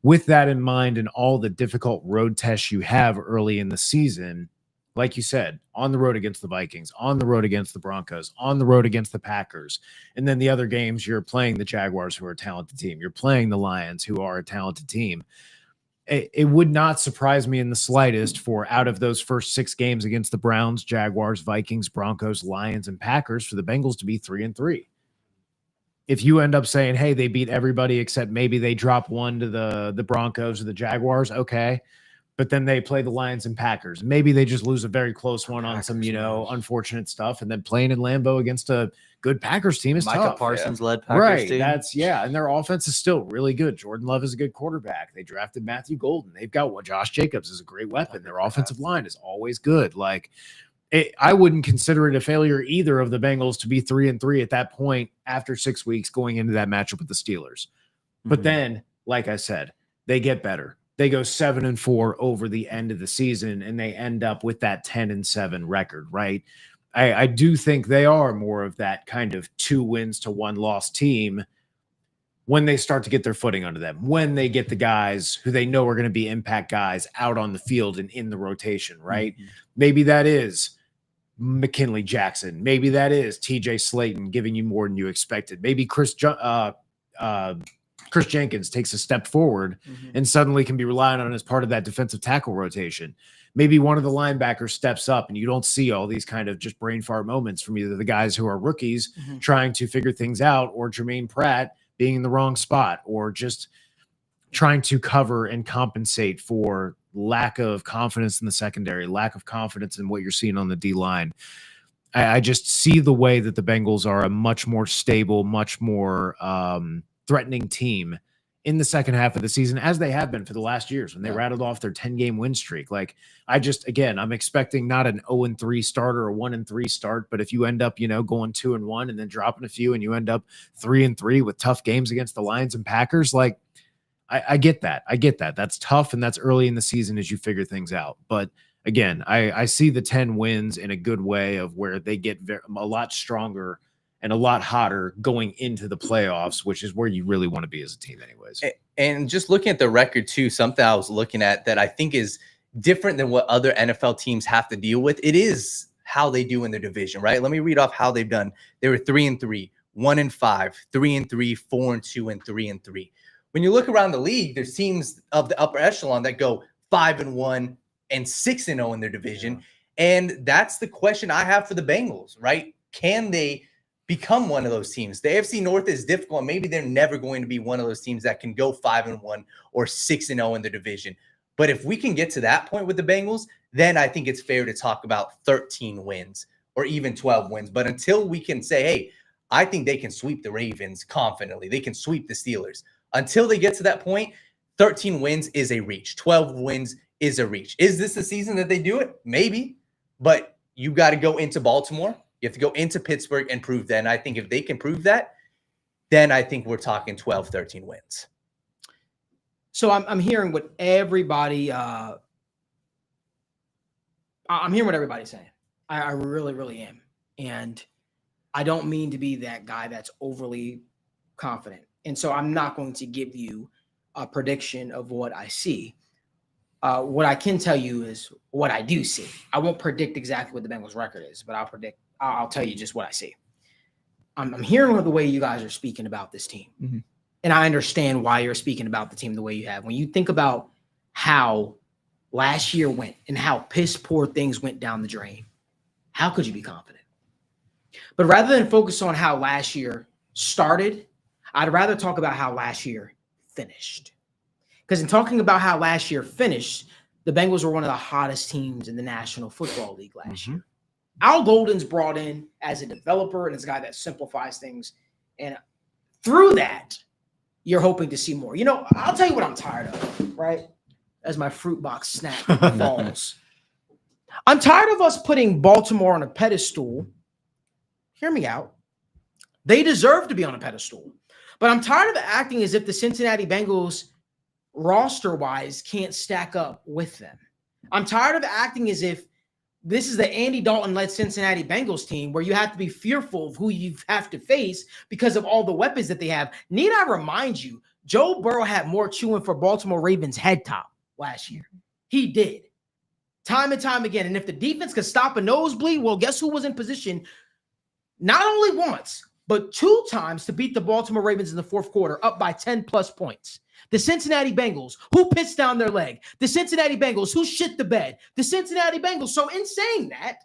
With that in mind and all the difficult road tests you have early in the season, like you said, on the road against the Vikings, on the road against the Broncos, on the road against the Packers. And then the other games, you're playing the Jaguars, who are a talented team. You're playing the Lions, who are a talented team. It would not surprise me in the slightest for, out of those first 6 games against the Browns, Jaguars, Vikings, Broncos, Lions, and Packers, for the Bengals to be 3-3. If you end up saying, hey, they beat everybody except maybe they drop one to the Broncos or the Jaguars, okay. But then they play the Lions and Packers. Maybe they just lose a very close one on some, unfortunate stuff. And then playing in Lambeau against a good Packers team is
Micah
tough.
Parsons led Packers team.
And their offense is still really good. Jordan Love is a good quarterback. They drafted Matthew Golden. They've got Josh Jacobs is a great weapon. Their offensive line is always good. I wouldn't consider it a failure either of the Bengals to be 3-3 at that point after 6 weeks going into that matchup with the Steelers. But then, like I said, they get better. They go 7-4 over the end of the season, and they end up with that 10-7 record, right? I do think they are more of that kind of 2 wins to 1 loss team when they start to get their footing under them, when they get the guys who they know are going to be impact guys out on the field and in the rotation, right? Maybe that is McKinley Jackson. Maybe that is TJ Slayton giving you more than you expected. Maybe Chris Jenkins takes a step forward and suddenly can be relied on as part of that defensive tackle rotation. maybe one of the linebackers steps up and you don't see all these kind of just brain fart moments from either the guys who are rookies trying to figure things out, or Jermaine Pratt being in the wrong spot, or just trying to cover and compensate for lack of confidence in the secondary, lack of confidence in what you're seeing on the D line. I just see the way that the Bengals are a much more stable, much more threatening team in the second half of the season, as they have been for the last years when they rattled off their 10-game win streak. Like, I'm expecting not an 0-3 start or a 1-3 start, but if you end up, going 2-1 and then dropping a few and you end up 3-3 with tough games against the Lions and Packers, like, I get that. I get that. That's tough, and that's early in the season as you figure things out. But again, I see the 10 wins in a good way of where they get a lot stronger and a lot hotter going into the playoffs, which is where you really want to be as a team anyways.
And just looking at the record too, something I was looking at that I think is different than what other NFL teams have to deal with. It is how they do in their division, right? Let me read off how they've done. They were 3-3, 1-5, 3-3, 4-2, and 3-3. When you look around the league, there's teams of the upper echelon that go 5-1 and 6-0 in their division. And that's the question I have for the Bengals, right? Can they become one of those teams? The AFC North is difficult. Maybe they're never going to be one of those teams that can go 5-1 or 6-0 in the division. But if we can get to that point with the Bengals, then I think it's fair to talk about 13 wins or even 12 wins. But until we can say, hey, I think they can sweep the Ravens confidently, they can sweep the Steelers. Until they get to that point, 13 wins is a reach. 12 wins is a reach. Is this the season that they do it? Maybe. But you got to go into Baltimore. You have to go into Pittsburgh and prove that. And I think if they can prove that, then I think we're talking 12, 13 wins.
So I'm hearing what everybody I'm hearing what everybody's saying. I really, really am. And I don't mean to be that guy that's overly confident. And so I'm not going to give you a prediction of what I see. What I can tell you is what I do see. I won't predict exactly what the Bengals record is, but I'll tell you just what I see. I'm hearing the way you guys are speaking about this team. Mm-hmm. And I understand why you're speaking about the team the way you have. When you think about how last year went and how piss poor things went down the drain, how could you be confident? But rather than focus on how last year started, I'd rather talk about how last year finished. Because in talking about how last year finished, the Bengals were one of the hottest teams in the National Football League last year. Al Golden's brought in as a developer and as a guy that simplifies things. And through that, you're hoping to see more. I'll tell you what I'm tired of, right? As my fruit box snack falls. I'm tired of us putting Baltimore on a pedestal. Hear me out. They deserve to be on a pedestal. But I'm tired of acting as if the Cincinnati Bengals roster-wise can't stack up with them. I'm tired of acting as if this is the Andy Dalton-led Cincinnati Bengals team where you have to be fearful of who you have to face because of all the weapons that they have. Need I remind you, Joe Burrow had more chewing for Baltimore Ravens head top last year. He did. Time and time again. And if the defense could stop a nosebleed, well, guess who was in position not only once, but 2 times to beat the Baltimore Ravens in the fourth quarter, up by 10+ points. The Cincinnati Bengals, who pissed down their leg. The Cincinnati Bengals, who shit the bed. The Cincinnati Bengals. So in saying that,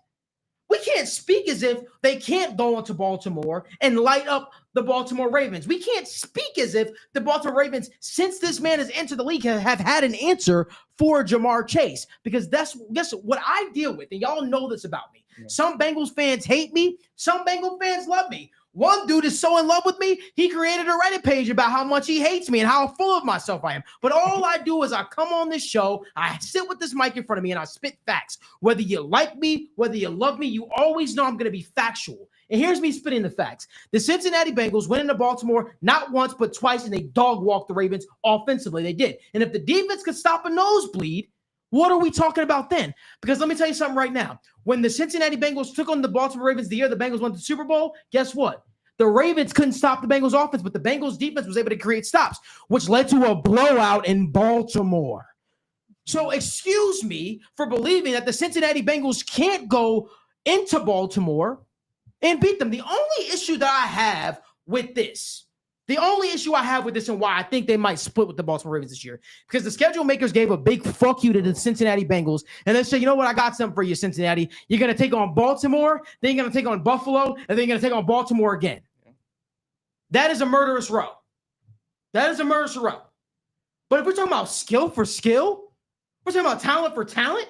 we can't speak as if they can't go into Baltimore and light up the Baltimore Ravens. We can't speak as if the Baltimore Ravens, since this man has entered the league, have had an answer for Ja'Marr Chase. Because that's what I deal with, and y'all know this about me. Yeah. Some Bengals fans hate me. Some Bengals fans love me. One dude is so in love with me, he created a Reddit page about how much he hates me and how full of myself I am. But all I do is I come on this show, I sit with this mic in front of me, and I spit facts. Whether you like me, whether you love me, you always know I'm going to be factual. And here's me spitting the facts. The Cincinnati Bengals went into Baltimore not once but twice, and they dog walked the Ravens offensively. They did. And if the defense could stop a nosebleed, what are we talking about then? Because let me tell you something right now. When the Cincinnati Bengals took on the Baltimore Ravens the year the Bengals went to the Super Bowl, guess what? The Ravens couldn't stop the Bengals offense, but the Bengals defense was able to create stops, which led to a blowout in Baltimore. So excuse me for believing that the Cincinnati Bengals can't go into Baltimore and beat them. The only issue that I have with this The only issue I have with this and why I think they might split with the Baltimore Ravens this year, because the schedule makers gave a big fuck you to the Cincinnati Bengals, and they say, you know what, I got something for you, Cincinnati. You're going to take on Baltimore, then you're going to take on Buffalo, and then you're going to take on Baltimore again. That is a murderous row. That is a murderous row. But if we're talking about skill for skill, we're talking about talent for talent,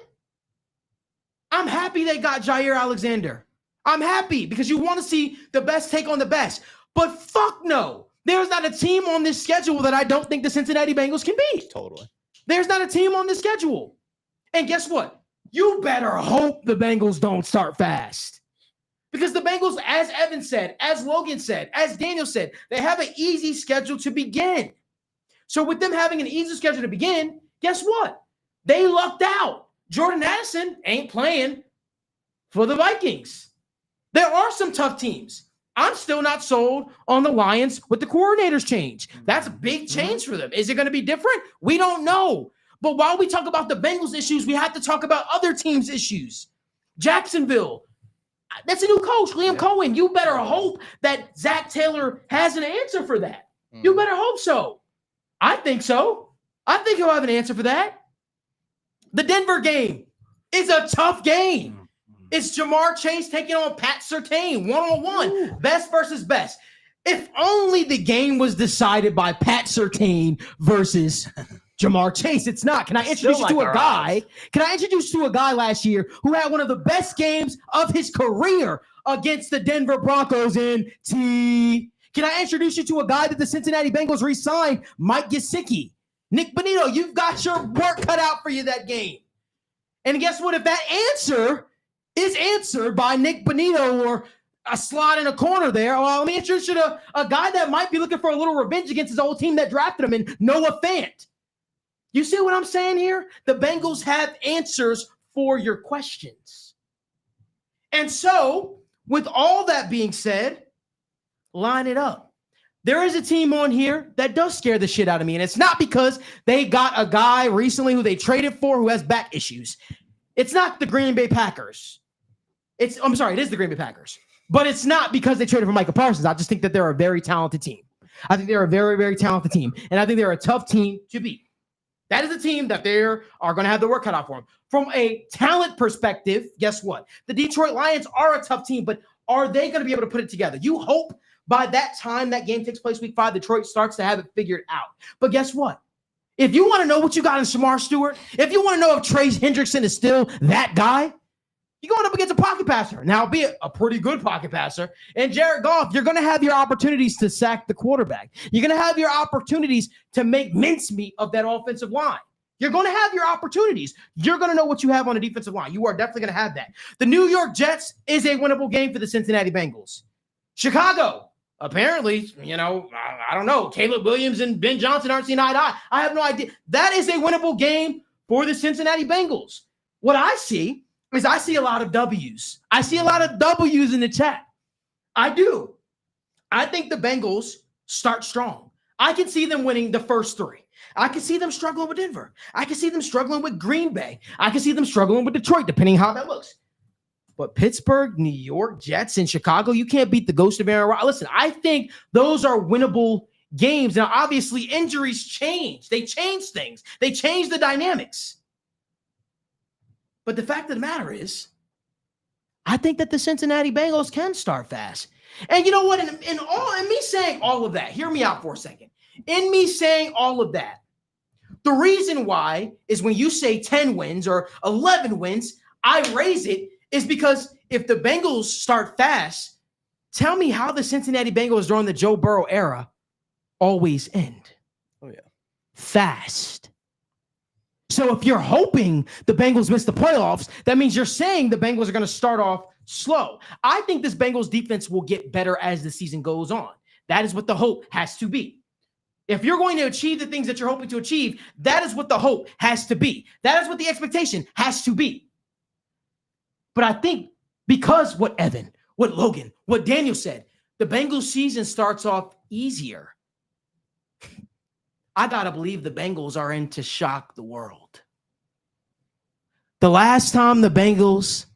I'm happy they got Jair Alexander. I'm happy because you want to see the best take on the best. But fuck no. There's not a team on this schedule that I don't think the Cincinnati Bengals can beat.
Totally.
There's not a team on this schedule. And guess what? You better hope the Bengals don't start fast. Because the Bengals, as Evan said, as Logan said, as Daniel said, they have an easy schedule to begin. So with them having an easy schedule to begin, guess what? They lucked out. Jordan Addison ain't playing for the Vikings. There are some tough teams. I'm still not sold on the Lions with the coordinators change. That's a big change for them. Is it going to be different? We don't know. But while we talk about the Bengals issues, we have to talk about other teams' issues. Jacksonville, that's a new coach, Liam Cohen. You better hope that Zach Taylor has an answer for that. You better hope so. I think so. I think he'll have an answer for that. The Denver game is a tough game. It's Ja'Marr Chase taking on Pat Surtain, one-on-one, best versus best. If only the game was decided by Pat Surtain versus Ja'Marr Chase. It's not. Can I introduce you to a guy? Can I introduce you to a guy last year who had one of the best games of his career against the Denver Broncos in T? Can I introduce you to a guy that the Cincinnati Bengals re-signed, Mike Gesicki? Nick Bonito, you've got your work cut out for you that game. And guess what? If that answer is answered by Nick Bonito or a slot in a corner there, well, let me introduce you to a guy that might be looking for a little revenge against his old team that drafted him in Noah Fant. You see what I'm saying here? The Bengals have answers for your questions. And so, with all that being said, line it up. There is a team on here that does scare the shit out of me, and it's not because they got a guy recently who they traded for who has back issues. It's not the Green Bay Packers. It is the Green Bay Packers. But it's not because they traded for Micah Parsons. I just think that they're a very talented team. I think they're a very, very talented team. And I think they're a tough team to beat. That is a team that they are going to have their work cut out for them. From a talent perspective, guess what? The Detroit Lions are a tough team, but are they going to be able to put it together? You hope by that time that game takes place week 5, Detroit starts to have it figured out. But guess what? If you want to know what you got in Shamar Stewart, if you want to know if Trey Hendrickson is still that guy, you're going up against a pocket passer. Now, be a pretty good pocket passer. And Jared Goff, you're going to have your opportunities to sack the quarterback. You're going to have your opportunities to make mincemeat of that offensive line. You're going to have your opportunities. You're going to know what you have on the defensive line. You are definitely going to have that. The New York Jets is a winnable game for the Cincinnati Bengals. Chicago, apparently, I don't know. Caleb Williams and Ben Johnson aren't seeing eye to eye. I have no idea. That is a winnable game for the Cincinnati Bengals. What I see is I see a lot of W's. I see a lot of W's in the chat. I do. I think the Bengals start strong. I can see them winning the first 3. I can see them struggling with Denver. I can see them struggling with Green Bay. I can see them struggling with Detroit, depending how that looks. But Pittsburgh, New York, Jets, and Chicago, you can't beat the ghost of Aaron Rodgers. Listen, I think those are winnable games. Now, obviously, injuries change. They change things. They change the dynamics. But the fact of the matter is, I think that the Cincinnati Bengals can start fast. And you know what? In me saying all of that, hear me out for a second. In me saying all of that, the reason why is when you say 10 wins or 11 wins, I raise it is because if the Bengals start fast, tell me how the Cincinnati Bengals during the Joe Burrow era always end.
Oh, yeah.
Fast. So if you're hoping the Bengals miss the playoffs, that means you're saying the Bengals are going to start off slow. I think this Bengals defense will get better as the season goes on. That is what the hope has to be. If you're going to achieve the things that you're hoping to achieve, that is what the hope has to be. That is what the expectation has to be. But I think because what Evan, what Logan, what Daniel said, the Bengals season starts off easier. I got to believe the Bengals are in to shock the world. The last time the Bengals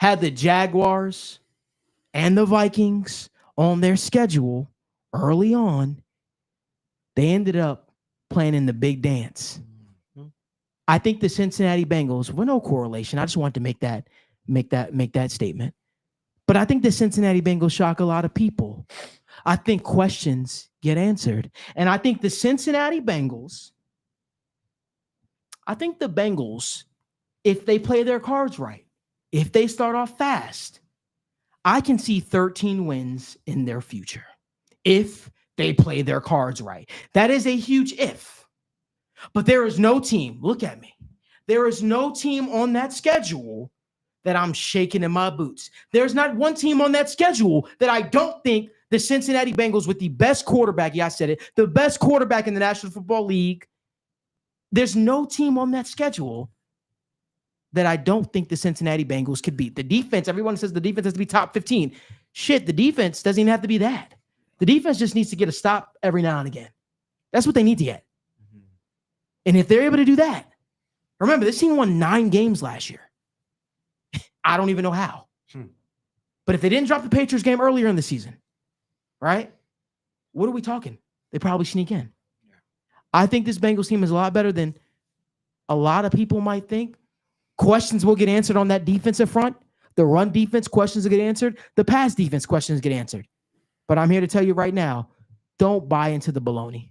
had the Jaguars and the Vikings on their schedule early on, they ended up playing in the big dance. I think the Cincinnati Bengals, with no correlation, I just want to make that statement. But I think the Cincinnati Bengals shock a lot of people. I think questions get answered. And I think the Bengals, if they play their cards right, if they start off fast, I can see 13 wins in their future. If they play their cards right. That is a huge if. But there is no team, look at me. There is no team on that schedule that I'm shaking in my boots. There's not one team on that schedule that I don't think the Cincinnati Bengals with the best quarterback, yeah, I said it, the best quarterback in the National Football League. There's no team on that schedule that I don't think the Cincinnati Bengals could beat. The defense, everyone says the defense has to be top 15. Shit, the defense doesn't even have to be that. The defense just needs to get a stop every now and again. That's what they need to get. And if they're able to do that, remember, this team won 9 games last year. I don't even know how. But if they didn't drop the Patriots game earlier in the season, right? What are we talking? They probably sneak in. Yeah. I think this Bengals team is a lot better than a lot of people might think. Questions will get answered on that defensive front. The run defense questions will get answered. The pass defense questions get answered. But I'm here to tell you right now, don't buy into the baloney.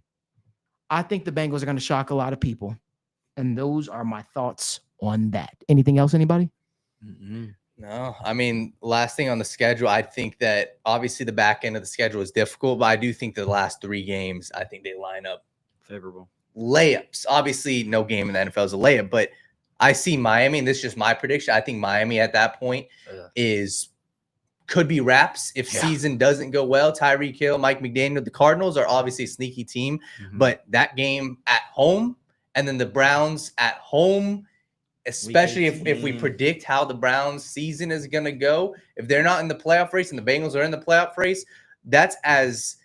I think the Bengals are going to shock a lot of people. And those are my thoughts on that. Anything else, anybody?
No, I mean, last thing on the schedule, I think that obviously the back end of the schedule is difficult, but I do think the last 3 games, I think they line up
favorable.
Layups. Obviously, no game in the NFL is a layup, but I see Miami, and this is just my prediction. I think Miami at that point could be wraps if season doesn't go well. Tyreek Hill, Mike McDaniel, the Cardinals are obviously a sneaky team, but that game at home and then the Browns at home, especially if we predict how the Browns season is going to go, if they're not in the playoff race and the Bengals are in the playoff race, that's as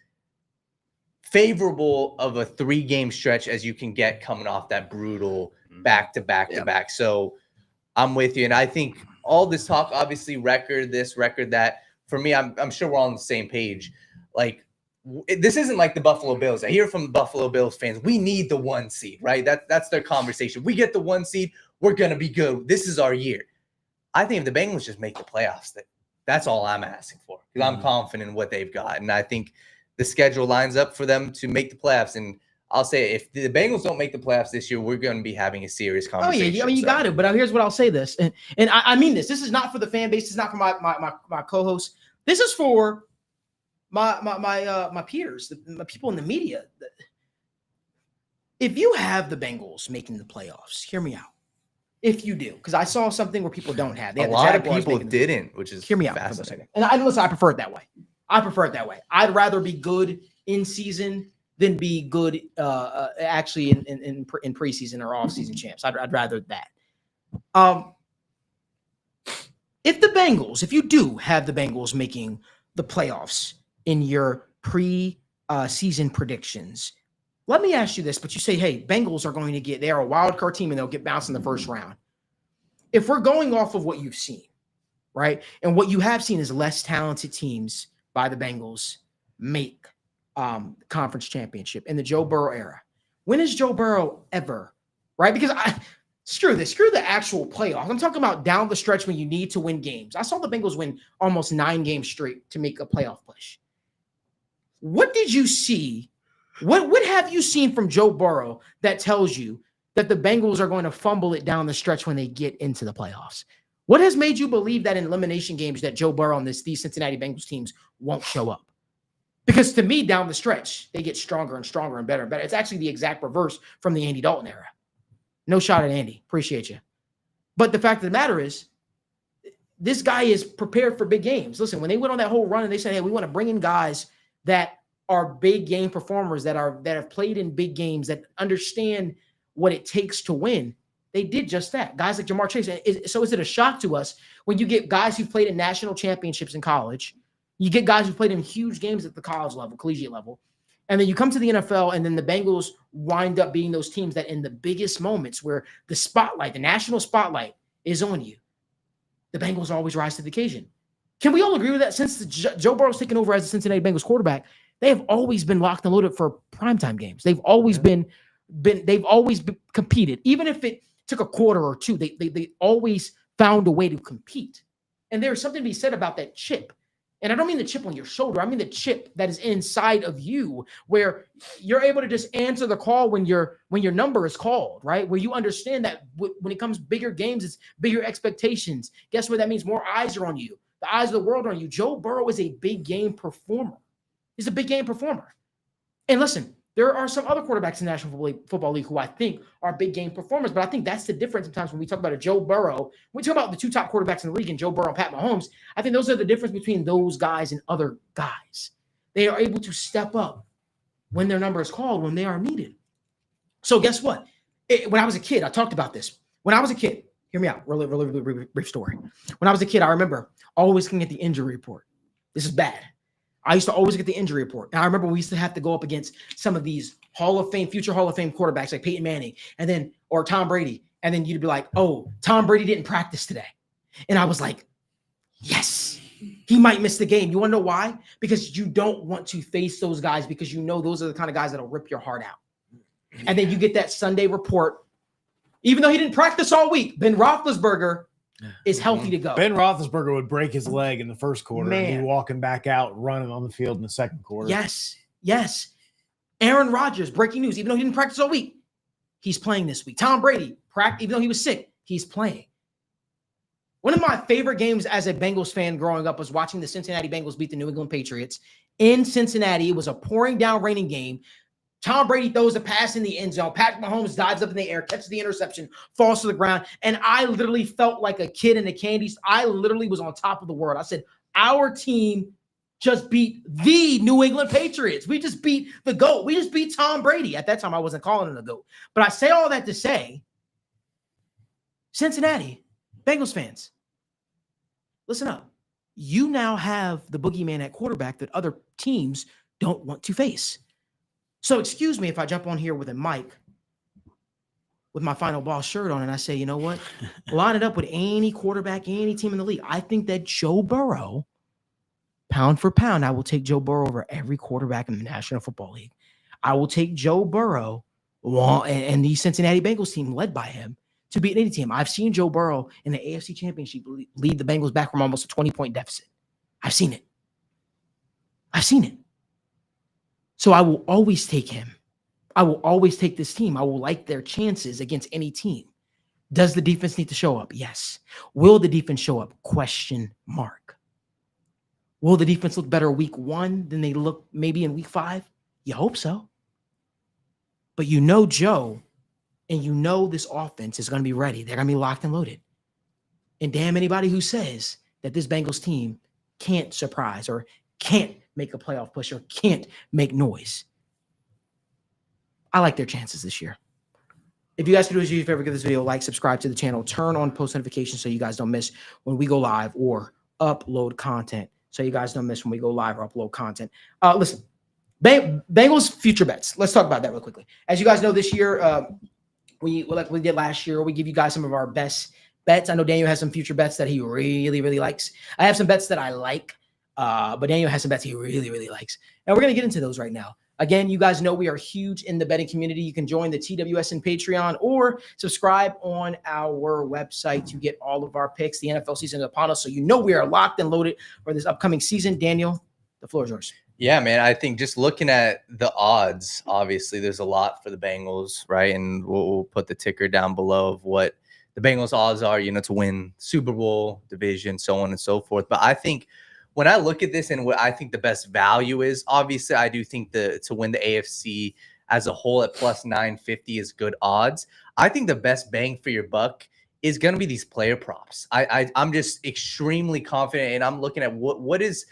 favorable of a 3-game stretch as you can get coming off that brutal back-to-back-to-back. So I'm with you. And I think all this talk, obviously record this, record that, for me, I'm sure we're all on the same page. Like, this isn't like the Buffalo Bills. I hear from the Buffalo Bills fans, we need the 1 seed, right? That's their conversation. We get the 1 seed, we're going to be good. This is our year. I think if the Bengals just make the playoffs, that's all I'm asking for, because I'm confident in what they've got. And I think the schedule lines up for them to make the playoffs. And I'll say, if the Bengals don't make the playoffs this year, we're going to be having a serious conversation.
Oh, yeah. I mean, you got it. But here's what I'll say this. And I mean this. This is not for the fan base. This is not for my co-host. This is for my peers, my people in the media. If you have the Bengals making the playoffs, hear me out. If you do, because I saw something where people don't have.
A lot of people didn't, which is
hear me out for a second. And listen, I prefer it that way. I'd rather be good in season than be good actually in preseason or off-season champs. I'd rather that. If you do have the Bengals making the playoffs in your pre-season predictions, let me ask you this, but you say, hey, Bengals they're a wild card team and they'll get bounced in the first round. If we're going off of what you've seen, right? And what you have seen is less talented teams by the Bengals make conference championship in the Joe Burrow era. When has Joe Burrow ever, right? Because screw the actual playoffs. I'm talking about down the stretch when you need to win games. I saw the Bengals win almost 9 games straight to make a playoff push. What did you see? What have you seen from Joe Burrow that tells you that the Bengals are going to fumble it down the stretch when they get into the playoffs? What has made you believe that in elimination games that Joe Burrow and these Cincinnati Bengals teams won't show up? Because to me, down the stretch, they get stronger and stronger and better and better. It's actually the exact reverse from the Andy Dalton era. No shot at Andy. Appreciate you. But the fact of the matter is, this guy is prepared for big games. Listen, when they went on that whole run and they said, hey, we want to bring in guys that are big game performers, that have played in big games, that understand what it takes to win, they did just that. Guys like Jamar Chase. So is it a shock to us when you get guys who've played in national championships in college, you get guys who played in huge games at the college level, collegiate level, and then you come to the NFL and then the Bengals wind up being those teams that in the biggest moments where the spotlight, the national spotlight is on you, the Bengals always rise to the occasion. Can we all agree with that? Since Joe Burrow's taken over as the Cincinnati Bengals quarterback, they have always been locked and loaded for primetime games. They've always they've always competed. Even if it took a quarter or two, they always found a way to compete. And there's something to be said about that chip. And I don't mean the chip on your shoulder. I mean the chip that is inside of you, where you're able to just answer the call when your number is called, right? Where you understand that when it comes bigger games, it's bigger expectations. Guess what that means? More eyes are on you. The eyes of the world are on you. Joe Burrow is a big game performer. He's a big game performer. And listen, there are some other quarterbacks in the National Football League who I think are big game performers, but I think that's the difference sometimes when we talk about a Joe Burrow. When we talk about the two top quarterbacks in the league, and Joe Burrow and Pat Mahomes, I think those are the difference between those guys and other guys. They are able to step up when their number is called, when they are needed. So guess what? When I was a kid, I talked about this. When I was a kid, hear me out, really brief story. When I was a kid, I remember always looking at the injury report. This is bad. I used to always get the injury report. And I remember we used to have to go up against some of these future Hall of Fame quarterbacks like Peyton Manning or Tom Brady. And then you'd be like, oh, Tom Brady didn't practice today. And I was like, yes, he might miss the game. You want to know why? Because you don't want to face those guys, because you know those are the kind of guys that'll rip your heart out. And then you get that Sunday report. Even though he didn't practice all week, Ben Roethlisberger is healthy to go.
Ben Roethlisberger would break his leg in the first quarter and
Man.
be walking back out, running on the field in the second quarter.
Yes. Aaron Rodgers, breaking news. Even though he didn't practice all week, he's playing this week. Tom Brady, even though he was sick, he's playing. One of my favorite games as a Bengals fan growing up was watching the Cincinnati Bengals beat the New England Patriots in Cincinnati. It was a pouring down, raining game. Tom Brady throws a pass in the end zone. Patrick Mahomes dives up in the air, catches the interception, falls to the ground. And I literally felt like a kid in a candy store. I literally was on top of the world. I said, our team just beat the New England Patriots. We just beat the GOAT. We just beat Tom Brady. At that time, I wasn't calling him the GOAT. But I say all that to say, Cincinnati, Bengals fans, listen up. You now have the boogeyman at quarterback that other teams don't want to face. So excuse me if I jump on here with a mic with my final ball shirt on and I say, you know what? Line it up with any quarterback, any team in the league. I think that Joe Burrow, pound for pound, I will take Joe Burrow over every quarterback in the National Football League. I will take Joe Burrow and the Cincinnati Bengals team led by him to beat any team. I've seen Joe Burrow in the AFC Championship lead the Bengals back from almost a 20-point deficit. I've seen it. So I will always take him. I will always take this team. I will like their chances against any team. Does the defense need to show up? Yes. Will the defense show up? Question mark. Will the defense look better week 1 than they look maybe in week 5? You hope so. But you know Joe, and you know this offense is going to be ready. They're going to be locked and loaded. And damn anybody who says that this Bengals team can't surprise or can't make a playoff push or can't make noise. I like their chances this year. If you guys could do us a favor, give this video a like, subscribe to the channel, turn on post notifications so you guys don't miss when we go live or upload content. So you guys don't miss when we go live or upload content. Listen, Bengals future bets. Let's talk about that real quickly. As you guys know, this year, like we did last year, we give you guys some of our best bets. I know Daniel has some future bets that he really, really likes. I have some bets that I like. But Daniel has some bets he really, really likes. And we're going to get into those right now. Again, you guys know we are huge in the betting community. You can join the TWSN Patreon or subscribe on our website to get all of our picks. The NFL season is upon us, so you know we are locked and loaded for this upcoming season. Daniel, the floor is yours.
Yeah, man, I think just looking at the odds, obviously there's a lot for the Bengals, right? And we'll put the ticker down below of what the Bengals odds are, to win Super Bowl, division, so on and so forth. But I think when I look at this and what I think the best value is, obviously I do think to win the AFC as a whole at plus 950 is good odds. I think the best bang for your buck is going to be these player props. I'm just extremely confident, and I'm looking at what is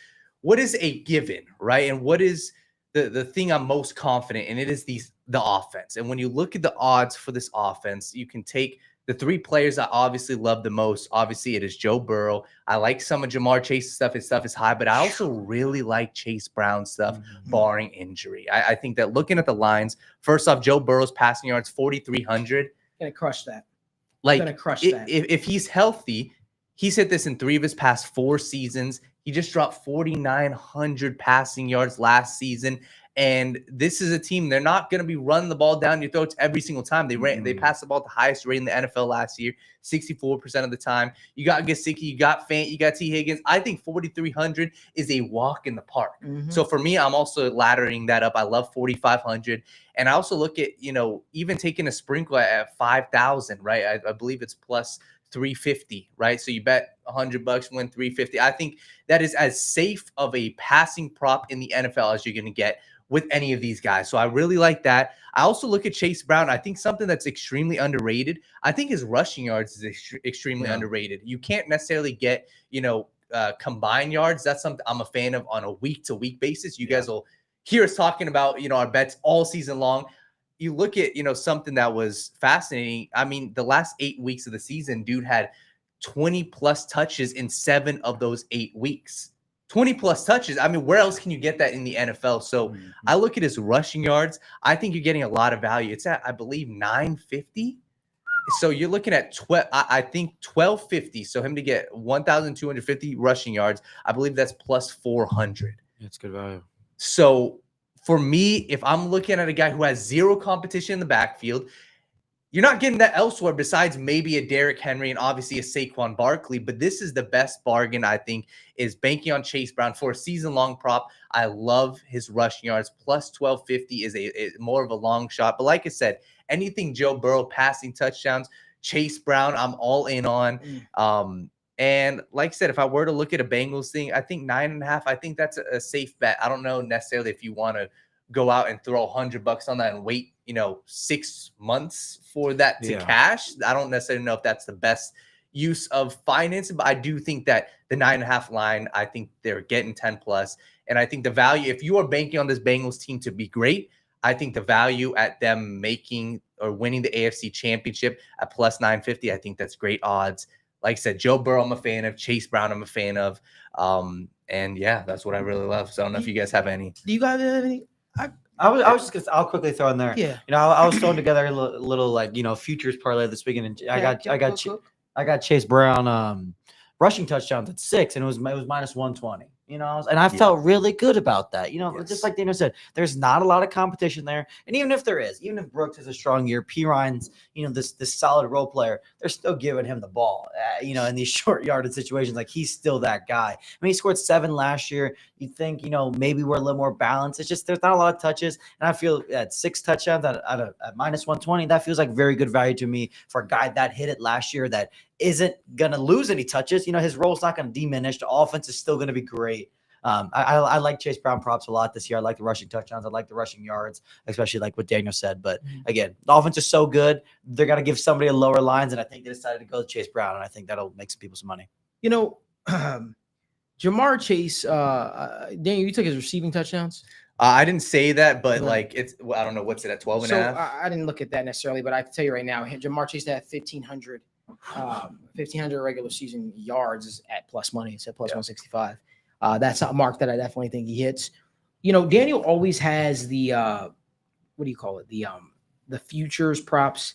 a given, right? And what is the thing I'm most confident in? It is the offense. And when you look at the odds for this offense, you can take the 3 players I obviously love the most. Obviously, it is Joe Burrow. I like some of Jamar Chase's stuff. His stuff is high, but I also really like Chase Brown's stuff, barring injury. I think that looking at the lines, first off, Joe Burrow's passing yards, 4,300.
Gonna crush that.
Like,
gonna crush that.
If he's healthy, he's hit this in 3 of his past 4 seasons. He just dropped 4,900 passing yards last season. And this is a team, they're not going to be running the ball down your throats every single time. They passed the ball at the highest rate in the NFL last year, 64% of the time. You got Gesicki, you got Fant, you got T. Higgins. I think 4,300 is a walk in the park. So for me, I'm also laddering that up. I love 4,500. And I also look at, even taking a sprinkle at 5,000, right? I believe it's plus 350, right? So you bet $100, win 350. I think that is as safe of a passing prop in the NFL as you're going to get with any of these guys. So I really like that. I also look at Chase Brown. I think something that's extremely underrated. I think his rushing yards is extremely underrated. You can't necessarily get, combined yards. That's something I'm a fan of on a week-to-week basis. You guys will hear us talking about, our bets all season long. You look at, something that was fascinating. I mean, the last 8 weeks of the season, dude had 20-plus touches in 7 of those 8 weeks. 20-plus touches. I mean, where else can you get that in the NFL? So I look at his rushing yards. I think you're getting a lot of value. It's at, I believe, 950. So you're looking at 1,250. So him to get 1,250 rushing yards, I believe that's plus 400.
It's good value.
So for me, if I'm looking at a guy who has zero competition in the backfield, you're not getting that elsewhere besides maybe a Derrick Henry and obviously a Saquon Barkley. But this is the best bargain, I think, is banking on Chase Brown for a season-long prop. I love his rushing yards. Plus 1,250 is more of a long shot. But like I said, anything Joe Burrow passing touchdowns, Chase Brown, I'm all in on. And like I said, if I were to look at a Bengals thing, I think 9.5, I think that's a safe bet. I don't know necessarily if you want to go out and throw $100 on that and wait, 6 months for that to cash. I don't necessarily know if that's the best use of financing, but I do think that the 9.5 line, I think they're getting 10 plus. And I think the value, if you are banking on this Bengals team to be great, I think the value at them making or winning the AFC Championship at plus 950, I think that's great odds. Like I said, Joe Burrow, I'm a fan of. Chase Brown, I'm a fan of. And yeah, that's what I really love. So I don't know if you guys have any.
Do you guys have any?
I was just gonna. I'll quickly throw in there.
Yeah.
I was throwing together a little futures parlay this weekend, and I got Chase Brown rushing touchdowns at 6, and it was minus 120. And I felt really good about that. Just like Daniel said, there's not a lot of competition there. And even if there is, even if Brooks has a strong year, P. Ryan's, this solid role player, they're still giving him the ball, in these short yarded situations. Like, he's still that guy. I mean, he scored 7 last year. You'd think, maybe we're a little more balanced. It's just, there's not a lot of touches. And I feel at 6 touchdowns at minus 120, that feels like very good value to me for a guy that hit it last year that isn't going to lose any touches. His role's not going to diminish. The offense is still going to be great. I like Chase Brown props a lot this year. I like the rushing touchdowns. I like the rushing yards, especially like what Daniel said. But again, the offense is so good. They're going to give somebody a lower lines. And I think they decided to go with Chase Brown. And I think that'll make some people some money.
Jamar Chase, Daniel, you took his receiving touchdowns?
I didn't say that, but it's, I don't know, what's it at 12 and a half?
I didn't look at that necessarily, but I can tell you right now, Jamar Chase had 1,500 regular season yards is at plus money. It's at plus 165. That's a mark that I definitely think he hits. Daniel always has the what do you call it? The futures props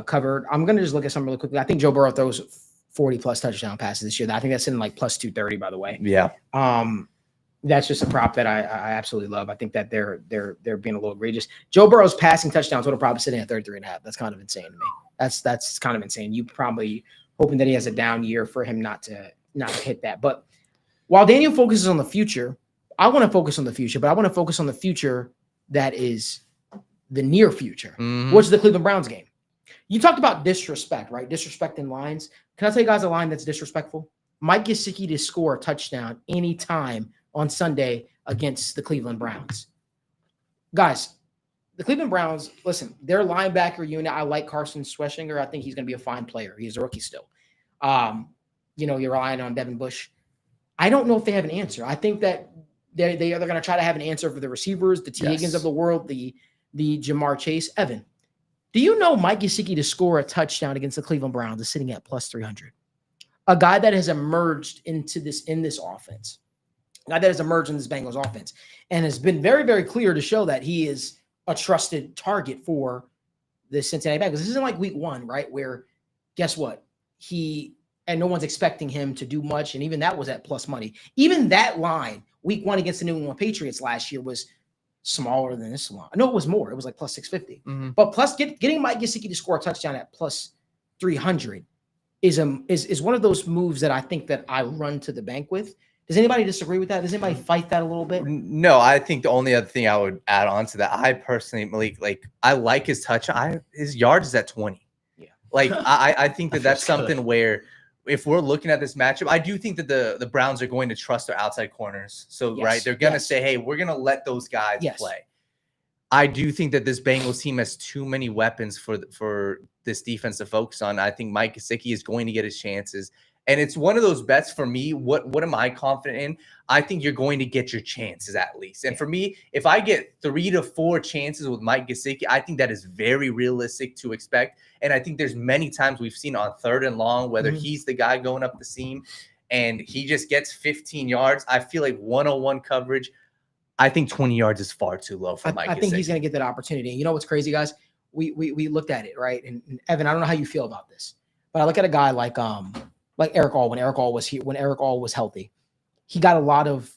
covered. I'm gonna just look at some really quickly. I think Joe Burrow throws 40 plus touchdown passes this year. I think that's in like plus 230, by the way.
Yeah.
That's just a prop that I absolutely love. I think that they're being a little egregious. Joe Burrow's passing touchdowns total prop is sitting at 33.5. That's kind of insane to me. That's kind of insane. You probably hoping that he has a down year for him not to hit that. But while Daniel focuses on the future, I want to focus on the future, but I want to focus on the future that is the near future, which is the Cleveland Browns game. You talked about disrespect, right? Disrespecting lines. Can I tell you guys a line that's disrespectful? Mike Gesicki to score a touchdown anytime on Sunday against the Cleveland Browns. Guys, the Cleveland Browns, listen, their linebacker unit, I like Carson Schwarzenegger. I think he's going to be a fine player. He's a rookie still. You're relying on Devin Bush. I don't know if they have an answer. I think that they're going to try to have an answer for the receivers, the T. Higgins of the world, the Jamar Chase. Evan, do you know Mike Gesicki to score a touchdown against the Cleveland Browns is sitting at plus 300? A guy that has emerged in this offense, a guy that has emerged in this Bengals offense, and has been very, very clear to show that he is a trusted target for the Cincinnati Bengals. This isn't like week 1, right? Where, guess what? He and no one's expecting him to do much. And even that was at plus money. Even that line, week 1 against the New England Patriots last year, was smaller than this line. No, it was more. It was like plus 650. But plus getting Mike Gesicki to score a touchdown at plus 300 is one of those moves that I think that I run to the bank with. Does anybody disagree with that? Does anybody fight that a little bit?
No, I think the only other thing I would add on to that, I personally, Malik, like I like his touchdown. His yards is at 20.
Yeah.
Like I think that's
feels
something
good.
where if we're looking at this matchup, I do think that the Browns are going to trust their outside corners. So
Yes,
right, they're gonna
yes.
say, hey, we're gonna let those guys
Yes.
play. I do think that this Bengals team has too many weapons for this defense to focus on. I think Mike Gesicki is going to get his chances. And it's one of those bets for me. What am I confident in? I think you're going to get your chances at least. And for me, if I get 3 to 4 chances with Mike Gesicki, I think that is very realistic to expect. And I think there's many times we've seen on 3rd and long, whether he's the guy going up the seam and he just gets 15 yards. I feel like 101 coverage. I think 20 yards is far too low for Mike Gesicki.
I think he's going to get that opportunity. And you know what's crazy, guys? We looked at it, right? And Evan, I don't know how you feel about this, but I look at a guy like Eric All, when Eric All was here, when Eric All was healthy, he got a lot of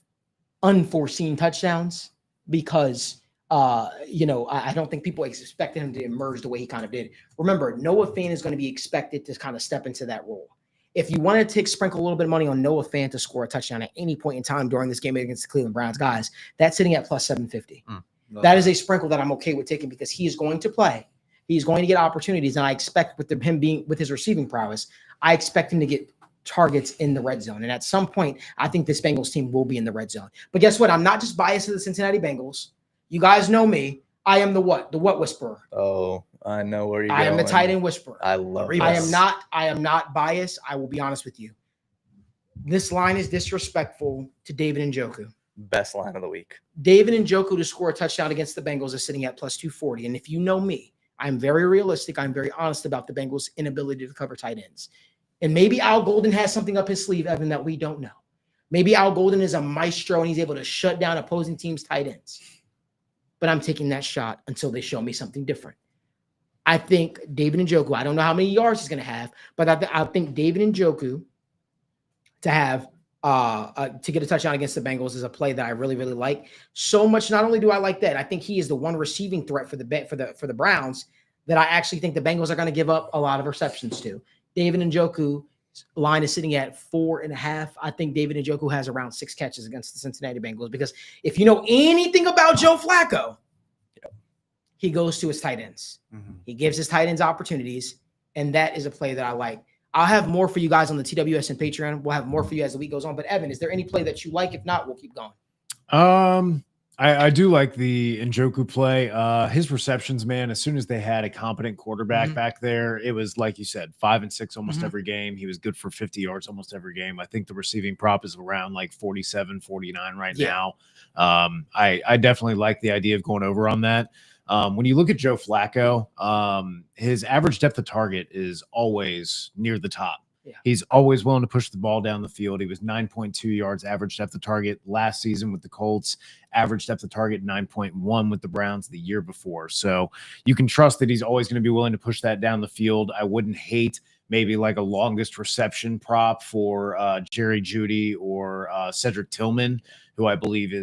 unforeseen touchdowns because, I don't think people expected him to emerge the way he kind of did. Remember, 𝗦𝗢𝗢𝗓 is going to be expected to kind of step into that role. If you want to sprinkle a little bit of money on 𝗦𝗢𝗢𝗓 to score a touchdown at any point in time during this game against the Cleveland Browns, guys, that's sitting at plus 750. That is a sprinkle that I'm okay with taking because he is going to play. He's going to get opportunities, and I expect with him being with his receiving prowess, I expect him to get targets in the red zone. And at some point, I think this Bengals team will be in the red zone. But guess what? I'm not just biased to the Cincinnati Bengals. You guys know me. I am the what whisperer.
Oh, I know where you're going.
I am the tight end whisperer.
I love
I am not biased. I will be honest with you. This line is disrespectful to David Njoku.
Best line of the week.
David Njoku to score a touchdown against the Bengals is sitting at plus 240. And if you know me, I'm very realistic. I'm very honest about the Bengals' inability to cover tight ends. And maybe Al Golden has something up his sleeve, Evan, that we don't know. Maybe Al Golden is a maestro and he's able to shut down opposing teams' tight ends. But I'm taking that shot until they show me something different. I think David Njoku, I don't know how many yards he's going to have, but I think David Njoku to have to get a touchdown against the Bengals is a play that I really, really like. So much, not only do I like that, I think he is the one receiving threat for the Browns that I actually think the Bengals are going to give up a lot of receptions to. David Njoku's line is sitting at 4.5. I think David Njoku has around 6 catches against the Cincinnati Bengals because if you know anything about Joe Flacco, he goes to his tight ends. He gives his tight ends opportunities, and that is a play that I like. I'll have more for you guys on the TWS and Patreon. We'll have more for you as the week goes on. But Evan, is there any play that you like? If not, we'll keep going.
I do like the Njoku play. His receptions, man, as soon as they had a competent quarterback back there, it was like you said, 5 and 6 almost every game. He was good for 50 yards almost every game. I think the receiving prop is around like 47, 49 right now. I definitely like the idea of going over on that. When you look at Joe Flacco, his average depth of target is always near the top.
Yeah.
He's always willing to push the ball down the field. He was 9.2 yards average depth of target last season with the Colts, average depth of target 9.1 with the Browns the year before. So you can trust that he's always going to be willing to push that down the field. I wouldn't hate maybe like a longest reception prop for Jerry Jeudy or Cedric Tillman, who I believe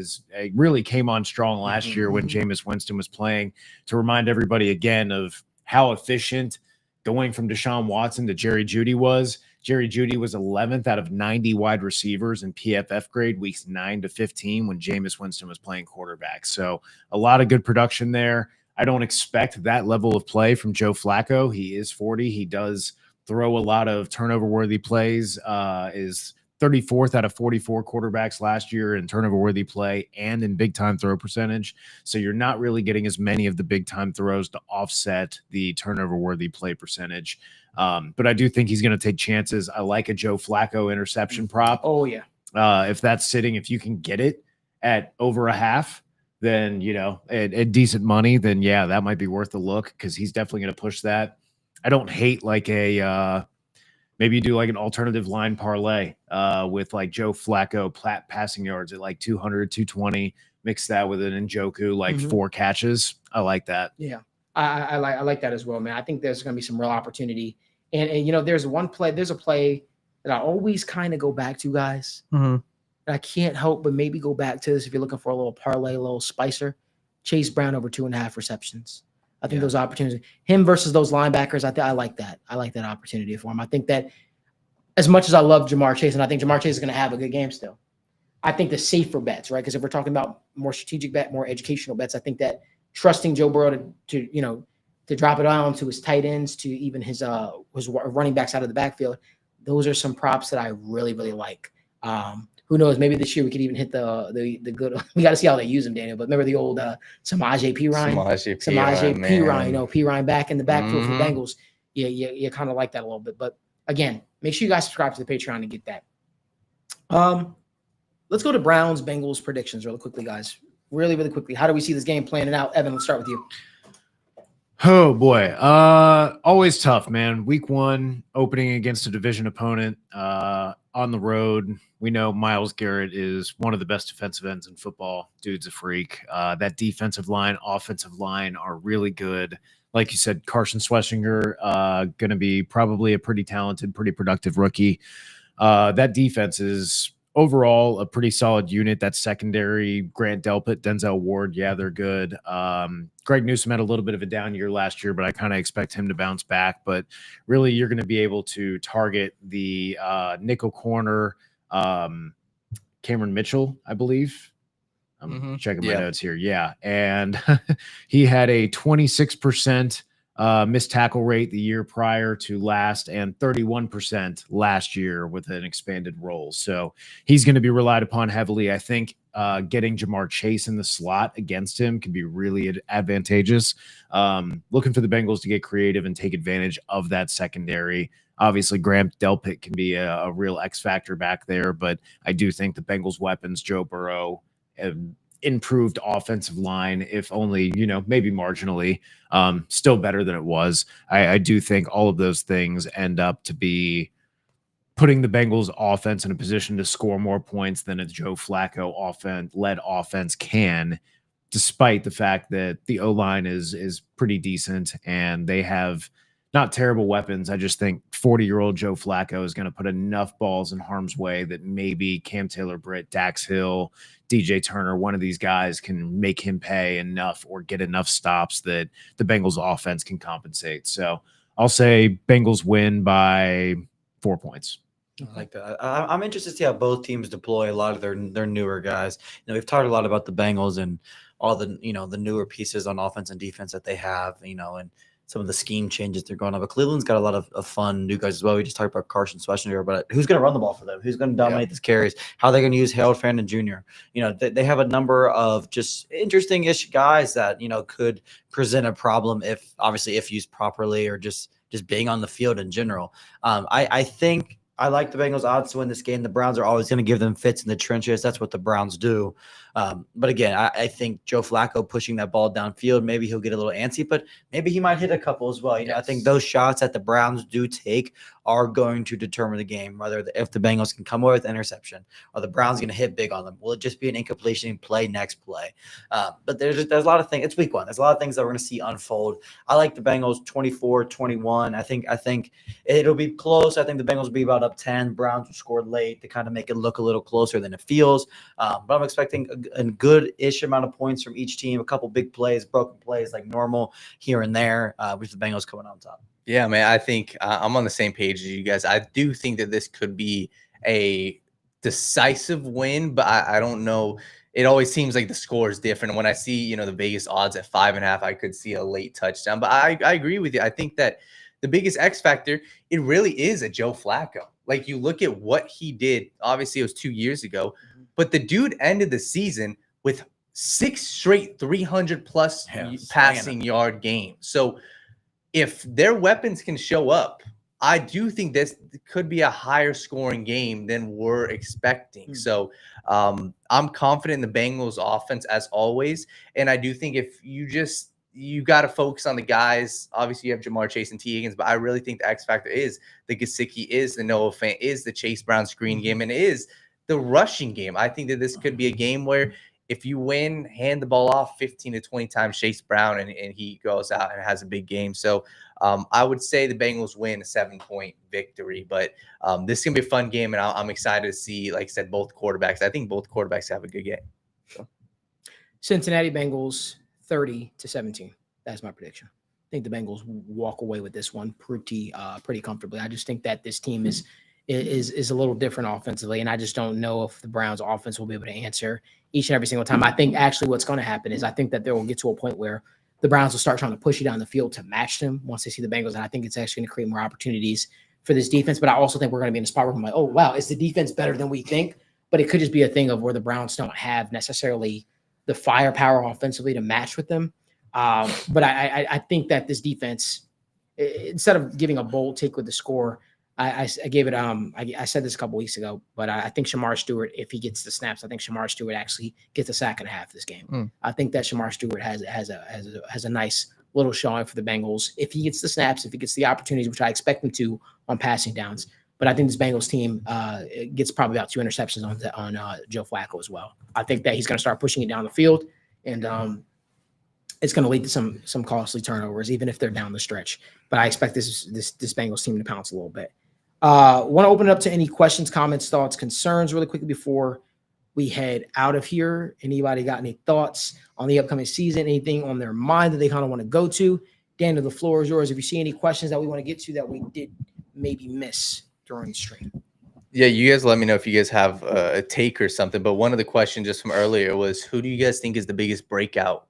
really came on strong last year when Jameis Winston was playing. To remind everybody again of how efficient going from Deshaun Watson to Jerry Jeudy was. Jerry Jeudy was 11th out of 90 wide receivers in PFF grade weeks 9 to 15 when Jameis Winston was playing quarterback. So a lot of good production there. I don't expect that level of play from Joe Flacco. He is 40. He does throw a lot of turnover-worthy plays, is 34th out of 44 quarterbacks last year in turnover-worthy play and in big-time throw percentage. So you're not really getting as many of the big-time throws to offset the turnover-worthy play percentage. But I do think he's going to take chances. I like a Joe Flacco interception prop.
Oh, yeah.
If that's sitting, if you can get it at over a half, then, at decent money, then, yeah, that might be worth a look because he's definitely going to push that. I don't hate like maybe you do like an alternative line parlay with like Joe Flacco passing yards at like 200, 220. Mix that with an Njoku, like 4 catches. I like that.
Yeah, I like that as well, man. I think there's going to be some real opportunity. And there's a play that I always kind of go back to, guys.
Mhm.
And I can't help but maybe go back to this if you're looking for a little parlay, a little spicer. Chase Brown over 2.5 receptions. I think those opportunities, him versus those linebackers, I like that. I like that opportunity for him. I think that as much as I love Ja'Marr Chase, and I think Ja'Marr Chase is going to have a good game still, I think the safer bets, right? Because if we're talking about more strategic bet, more educational bets, I think that trusting Joe Burrow to drop it on to his tight ends, to even his running backs out of the backfield, those are some props that I really, really like. Who knows? Maybe this year we could even hit the good. We got to see how they use him, Daniel. But remember the old 𝗬𝗦𝗍 P-Ryan? 𝗬𝗦𝗍 P-Ryan, P-Ryan back in the backfield for the Bengals. Yeah, you kind of like that a little bit. But again, make sure you guys subscribe to the Patreon to get that. Let's go to Browns Bengals predictions really quickly, guys. Really, really quickly. How do we see this game playing out? Evan, let's start with you.
Oh boy. Always tough, man. Week 1 opening against a division opponent on the road. We know Myles Garrett is one of the best defensive ends in football. Dude's a freak. That defensive line, offensive line are really good. Like you said, Carson Schlesinger going to be probably a pretty talented, pretty productive rookie. That defense is overall a pretty solid unit. That secondary, Grant Delpit, Denzel Ward, yeah, they're good. Greg Newsome had a little bit of a down year last year, but I kind of expect him to bounce back. But really, you're going to be able to target the nickel corner, Cameron Mitchell, I believe. I'm checking my notes here. Yeah. And he had a 26% missed tackle rate the year prior to last and 31% last year with an expanded role. So he's going to be relied upon heavily. I think getting Ja'Marr Chase in the slot against him can be really advantageous. Looking for the Bengals to get creative and take advantage of that secondary. Obviously, Grant Delpit can be a real X factor back there, but I do think the Bengals' weapons, Joe Burrow, improved offensive line, if only, maybe marginally, still better than it was. I do think all of those things end up to be putting the Bengals offense in a position to score more points than a Joe Flacco led offense can, despite the fact that the O-line is pretty decent and they have not terrible weapons. I just think 40-year-old Joe Flacco is going to put enough balls in harm's way that maybe Cam Taylor-Britt, Dax Hill, DJ Turner, one of these guys can make him pay enough or get enough stops that the Bengals offense can compensate. So I'll say Bengals win by 4 points.
I like that. I'm interested to see how both teams deploy a lot of their newer guys. We've talked a lot about the Bengals and all the the newer pieces on offense and defense that they have, and some of the scheme changes they're going on. But Cleveland's got a lot of fun new guys as well. We just talked about Carson Schlesinger, but who's going to run the ball for them? Who's going to dominate these carries? How are they going to use Harold Fandon Jr.? They have a number of just interesting-ish guys that, could present a problem if used properly or just being on the field in general. I think I like the Bengals odds to win this game. The Browns are always going to give them fits in the trenches. That's what the Browns do. But again, I think Joe Flacco pushing that ball downfield, maybe he'll get a little antsy, but maybe he might hit a couple as well. I think those shots that the Browns do take are going to determine the game, whether if the Bengals can come away with interception or the Browns going to hit big on them. Will it just be an incompletion play next play? But there's a lot of things. It's week 1. There's a lot of things that we're going to see unfold. I like the Bengals 24-21. I think it'll be close. I think the Bengals will be about up 10. Browns will score late to kind of make it look a little closer than it feels. But I'm expecting a good-ish amount of points from each team, a couple big plays, broken plays like normal here and there, with the Bengals coming on top.
Yeah, man, I think I'm on the same page as you guys. I do think that this could be a decisive win, but I don't know. It always seems like the score is different. When I see, the Vegas odds at 5.5, I could see a late touchdown. But I agree with you. I think that the biggest X factor, it really is a Joe Flacco. Like, you look at what he did. Obviously, it was 2 years ago, but the dude ended the season with 6 straight 300-plus passing yard games. So if their weapons can show up, I do think this could be a higher scoring game than we're expecting. So I'm confident in the Bengals offense as always. And I do think if you got to focus on the guys. Obviously, you have Ja'Marr Chase and T. Higgins, but I really think the X factor is the Gesicki, is the Noah Fant, is the Chase Brown screen game, and is the rushing game. I think that this could be a game where if you win, hand the ball off 15 to 20 times Chase Brown, and he goes out and has a big game. So I would say the Bengals win a 7-point victory, but this is going to be a fun game, and I'm excited to see, like I said, both quarterbacks. I think both quarterbacks have a good game. So.
Cincinnati Bengals 30-17. That's my prediction. I think the Bengals walk away with this one pretty comfortably. I just think that this team is a little different offensively, and I just don't know if the Browns offense will be able to answer each and every single time. I think actually what's going to happen is I think that they will get to a point where the Browns will start trying to push you down the field to match them once they see the Bengals, and I think it's actually going to create more opportunities for this defense. But I also think we're going to be in a spot where I'm like, oh, wow, is the defense better than we think? But it could just be a thing of where the Browns don't have necessarily the firepower offensively to match with them. But I think that this defense, instead of giving a bold take with the score, I gave it. I said this a couple weeks ago, but I think Shamar Stewart, if he gets the snaps, I think Shamar Stewart actually gets a sack and a half this game. I think that Shamar Stewart has a nice little showing for the Bengals if he gets the snaps, if he gets the opportunities, which I expect him to on passing downs. But I think this Bengals team gets probably about 2 interceptions on Joe Flacco as well. I think that he's going to start pushing it down the field, and it's going to lead to some costly turnovers, even if they're down the stretch. But I expect this Bengals team to pounce a little bit. Want to open it up to any questions, comments, thoughts, concerns really quickly before we head out of here. Anybody got any thoughts on the upcoming season, anything on their mind that they kind of want to go to? Daniel, the floor is yours. If you see any questions that we want to get to that we did maybe miss during the stream.
Yeah, you guys let me know if you guys have a take or something. But one of the questions just from earlier was, who do you guys think is the biggest breakout,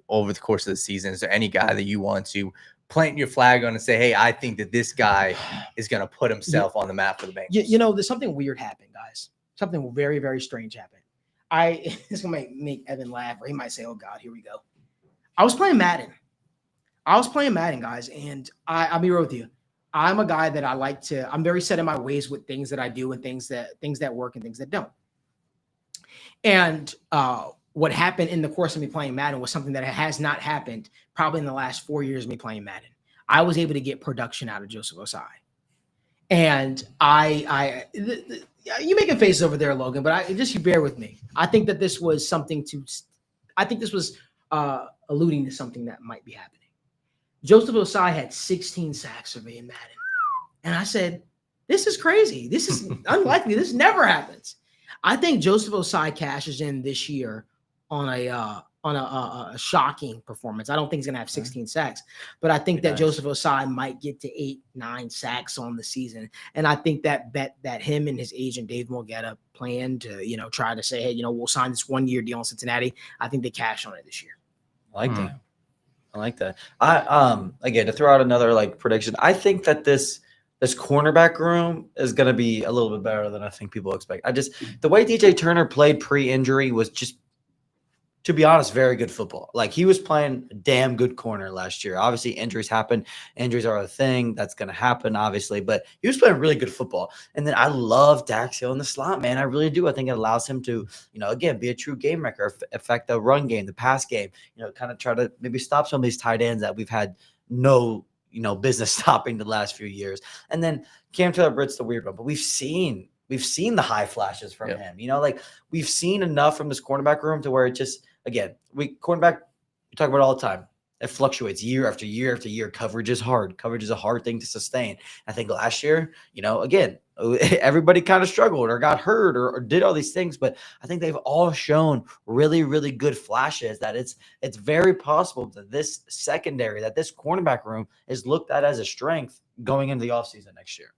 over the course of the season? Is there any guy that you want to plant your flag on and say, hey, I think that this guy is going to put himself on the map for the Bengals?
There's something weird happened, guys. Something very, very strange happened. It's going to make Evan laugh, or he might say, oh, God, here we go. I was playing Madden, guys, and I'll be real with you. I'm a guy that I'm very set in my ways with things that I do and things that work and things that don't. And what happened in the course of me playing Madden was something that has not happened probably in the last 4 years of me playing Madden. I was able to get production out of Joseph Ossai. And you making faces over there, Logan, but you bear with me. I think that this was alluding to something that might be happening. Joseph Ossai had 16 sacks for me in Madden. And I said, this is crazy. This is unlikely. This never happens. I think Joseph Ossai cashes in this year on a shocking performance. I don't think he's going to have 16 sacks, but I think that Joseph Ossai might get to 8-9 sacks on the season. And I think that him and his agent Dave Mulgeta plan to, try to say, hey, we'll sign this 1-year deal in Cincinnati. I think they cash on it this year.
I like that. Again, to throw out another prediction, I think that this cornerback room is going to be a little bit better than I think people expect. The way DJ Turner played pre-injury was just, to be honest, very good football. He was playing damn good corner last year. Obviously, injuries happen. Injuries are a thing that's going to happen, obviously. But he was playing really good football. And then I love Dax Hill in the slot, man. I really do. I think it allows him to, again, be a true game wrecker, affect the run game, the pass game, kind of try to maybe stop some of these tight ends that we've had no business stopping the last few years. And then Cam Taylor-Britt's the weird one. But we've seen the high flashes from him. We've seen enough from this cornerback room to where it just – again, cornerback, we talk about it all the time. It fluctuates year after year after year. Coverage is hard. Coverage is a hard thing to sustain. I think last year, again, everybody kind of struggled or got hurt or did all these things, but I think they've all shown really, really good flashes that it's very possible that this secondary, that this cornerback room is looked at as a strength going into the offseason next year.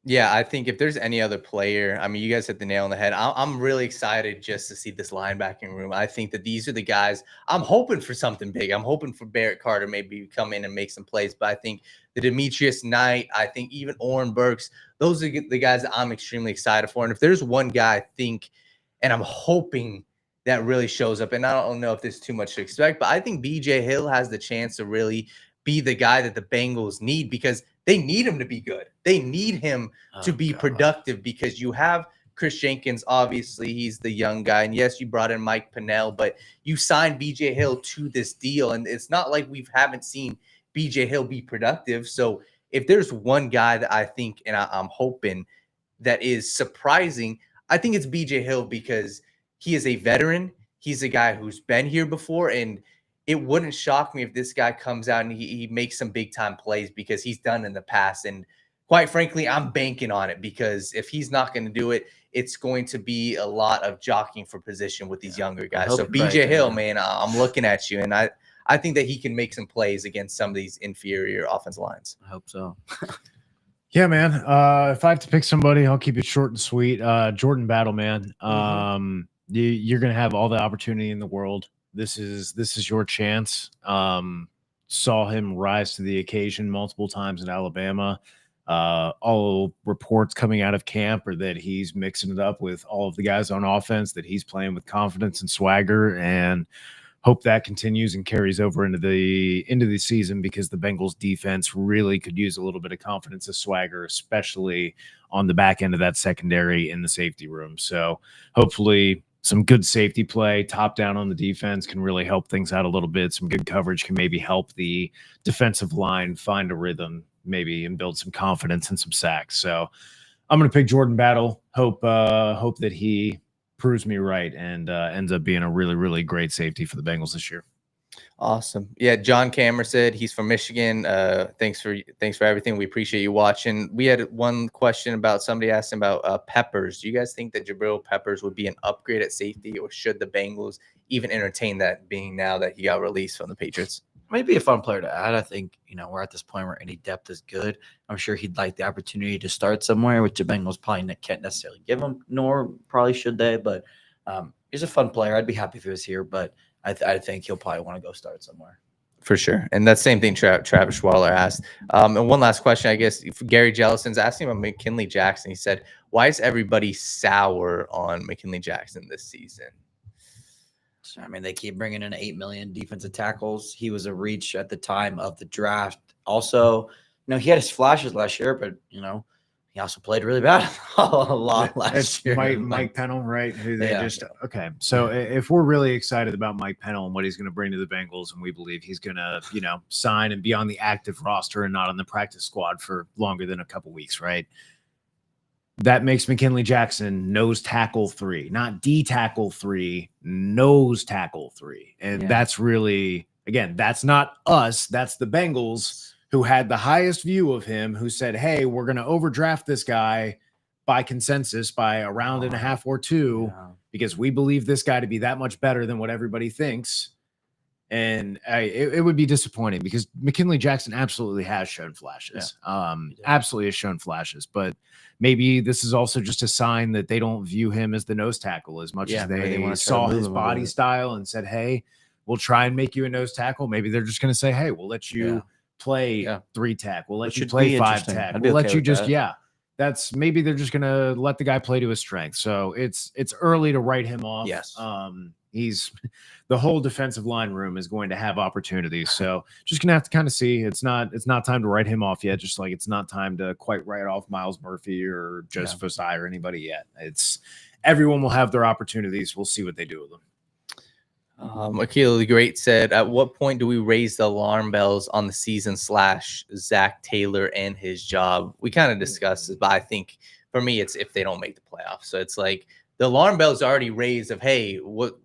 Yeah, I think if there's any other player, you guys hit the nail on the head. I'm really excited just to see this linebacking room. I think that these are the guys. I'm hoping for something big. I'm hoping for Barrett Carter maybe come in and make some plays. But I think the Demetrius Knight, I think even Oren Burks, those are the guys that I'm extremely excited for. And if there's one guy I think, and I'm hoping that really shows up, and I don't know if there's too much to expect, but I think BJ Hill has the chance to really be the guy that the Bengals need, because they need him to be good. They need him to be productive, because you have Chris Jenkins. Obviously, he's the young guy. And yes, you brought in Mike Pennell, but you signed BJ Hill to this deal. And it's not like we haven't seen BJ Hill be productive. So if there's one guy that I think, and I'm hoping that is surprising, I think it's BJ Hill, because he is a veteran. He's a guy who's been here before, and it wouldn't shock me if this guy comes out and he makes some big time plays because he's done in the past. And quite frankly, I'm banking on it because if he's not going to do it, it's going to be a lot of jockeying for position with these younger guys. So BJ Hill, man, I'm looking at you, and I think that he can make some plays against some of these inferior offensive lines.
I hope so.
Yeah, man. If I have to pick somebody, I'll keep it short and sweet. Jordan Battle, man. You're gonna have all the opportunity in the world. This is your chance. Saw him rise to the occasion multiple times in Alabama. All reports coming out of camp are that he's mixing it up with all of the guys on offense, that he's playing with confidence and swagger, and hope that continues and carries over into the season, because the Bengals defense really could use a little bit of confidence and swagger, especially on the back end of that secondary in the safety room. So hopefully some good safety play, top down on the defense, can really help things out a little bit. Some good coverage can maybe help the defensive line find a rhythm, maybe, and build some confidence and some sacks. So I'm going to pick Jordan Battle. Hope that he proves me right and ends up being a really, really great safety for the Bengals this year.
Awesome. Yeah, John Cameron said he's from Michigan. Thanks for everything. We appreciate you watching. We had one question about somebody asking about Peppers. Do you guys think that Jabril Peppers would be an upgrade at safety, or should the Bengals even entertain that, being now that he got released from the Patriots?
Maybe a fun player to add. I think, we're at this point where any depth is good. I'm sure he'd like the opportunity to start somewhere, which the Bengals probably can't necessarily give him, nor probably should they. But he's a fun player. I'd be happy if he was here, but I think he'll probably want to go start somewhere.
For sure. And that same thing Travis Schwaller asked. And one last question, I guess, Gary Jellison's asking about McKinley Jackson. He said, why is everybody sour on McKinley Jackson this season?
I mean, they keep bringing in 8 million defensive tackles. He was a reach at the time of the draft. Also, he had his flashes last year, but, he also played really bad a lot last year.
Mike Pennell, right? Who they okay. So if we're really excited about Mike Pennell and what he's going to bring to the Bengals, and we believe he's going to, sign and be on the active roster and not on the practice squad for longer than a couple weeks, right? That makes McKinley Jackson nose tackle 3, not D tackle 3, nose tackle 3. And that's really, again, that's not us. That's the Bengals, who had the highest view of him, who said, hey, we're going to overdraft this guy by consensus by a round and a half or 2, because we believe this guy to be that much better than what everybody thinks. And it would be disappointing, because McKinley Jackson absolutely has shown flashes. Absolutely has shown flashes. But maybe this is also just a sign that they don't view him as the nose tackle as much as they saw his body style and said, hey, we'll try and make you a nose tackle. Maybe they're just going to say, hey, we'll let you play 3 tack. We'll let you play 5 tack. We'll let you just, that's, maybe they're just going to let the guy play to his strength. So it's early to write him off.
Yes.
He's, the whole defensive line room is going to have opportunities. So just gonna have to kind of see. It's not time to write him off yet. Just like it's not time to quite write off Myles Murphy or Joseph Osai or anybody yet. It's, everyone will have their opportunities. We'll see what they do with them.
Akil the Great said, at what point do we raise the alarm bells on the season / Zach Taylor and his job? We kind of discussed this, but I think for me, it's if they don't make the playoffs. So it's like the alarm bells are already raised of, hey, what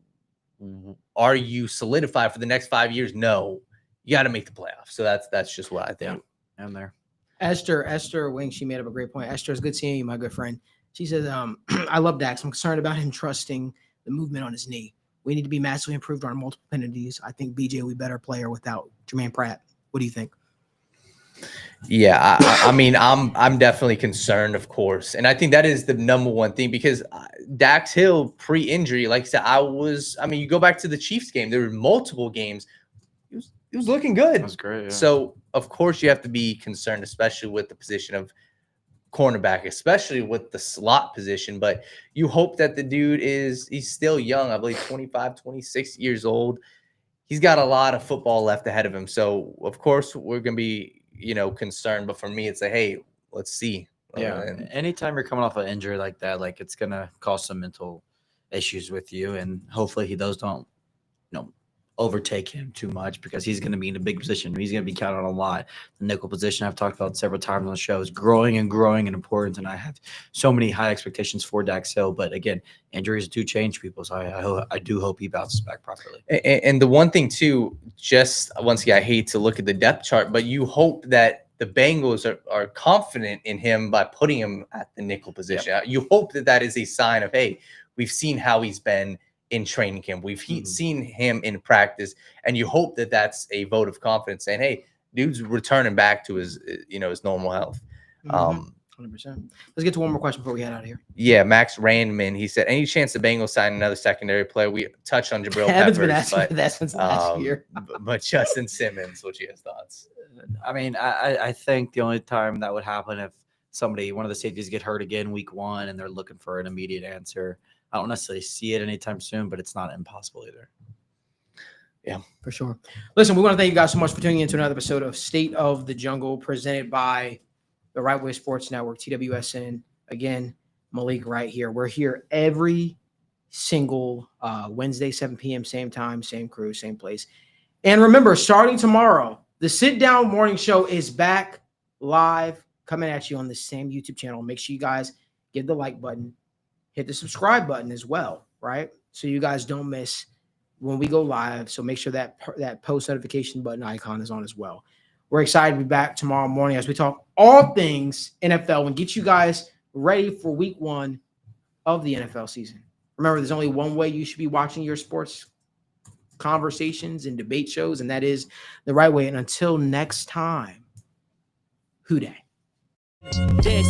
are you solidified for the next 5 years? No, you got to make the playoffs. So that's just what I think.
Yeah, I'm there.
Esther Wing, she made up a great point. Esther, it's good seeing you, my good friend. She says, I love Dax. I'm concerned about him trusting the movement on his knee. We need to be massively improved on multiple penalties. I think BJ will be a better player without Jermaine Pratt. What do you think?
Yeah, I mean, I'm definitely concerned, of course. And I think that is the number one thing, because Dax Hill pre-injury, like I said, you go back to the Chiefs game, there were multiple games. He was looking good.
That was great. Yeah.
So, of course, you have to be concerned, especially with the position of cornerback, especially with the slot position. But you hope that the dude he's still young. I believe 25, 26 years old. He's got a lot of football left ahead of him. So, of course, we're going to be, concerned. But for me, it's like, hey, let's see.
Anytime you're coming off an injury like that, like, it's going to cause some mental issues with you. And hopefully those don't, overtake him too much because he's going to be in a big position. He's going to be counted on a lot. The nickel position I've talked about several times on the show is growing and growing in importance, and I have so many high expectations for Dax Hill. But again, injuries do change people, so I do hope he bounces back properly.
And the one thing too, just once again, I hate to look at the depth chart, but you hope that the Bengals are confident in him by putting him at the nickel position. Yep. You hope that that is a sign of, hey, we've seen how he's been in training camp. We've seen him in practice, and you hope that that's a vote of confidence saying, hey, dude's returning back to his, his normal health.
100%. Let's get to one more question before we head out of here.
Yeah, Max Randman, he said, any chance the Bengals sign another secondary player? We touched on Jabril
Evan's been
Peppers,
asking that since last year.
but Justin Simmons, what's your thoughts?
I mean, I think the only time that would happen if one of the safeties get hurt again week 1 and they're looking for an immediate answer. I don't necessarily see it anytime soon, but it's not impossible either.
Yeah, for sure. Listen, we want to thank you guys so much for tuning in to another episode of State of the Jungle presented by the Right Way Sports Network, TWSN. Again, Malik Wright here. We're here every single Wednesday, 7 p.m., same time, same crew, same place. And remember, starting tomorrow, the Sit Down Morning Show is back live, coming at you on the same YouTube channel. Make sure you guys give the like button, hit the subscribe button as well, right? So you guys don't miss when we go live. So make sure that post notification button icon is on as well. We're excited to be back tomorrow morning as we talk all things NFL and get you guys ready for week 1 of the NFL season. Remember, there's only one way you should be watching your sports conversations and debate shows, and that is the right way. And until next time, 𝗦𝗢𝗢𝗓.
This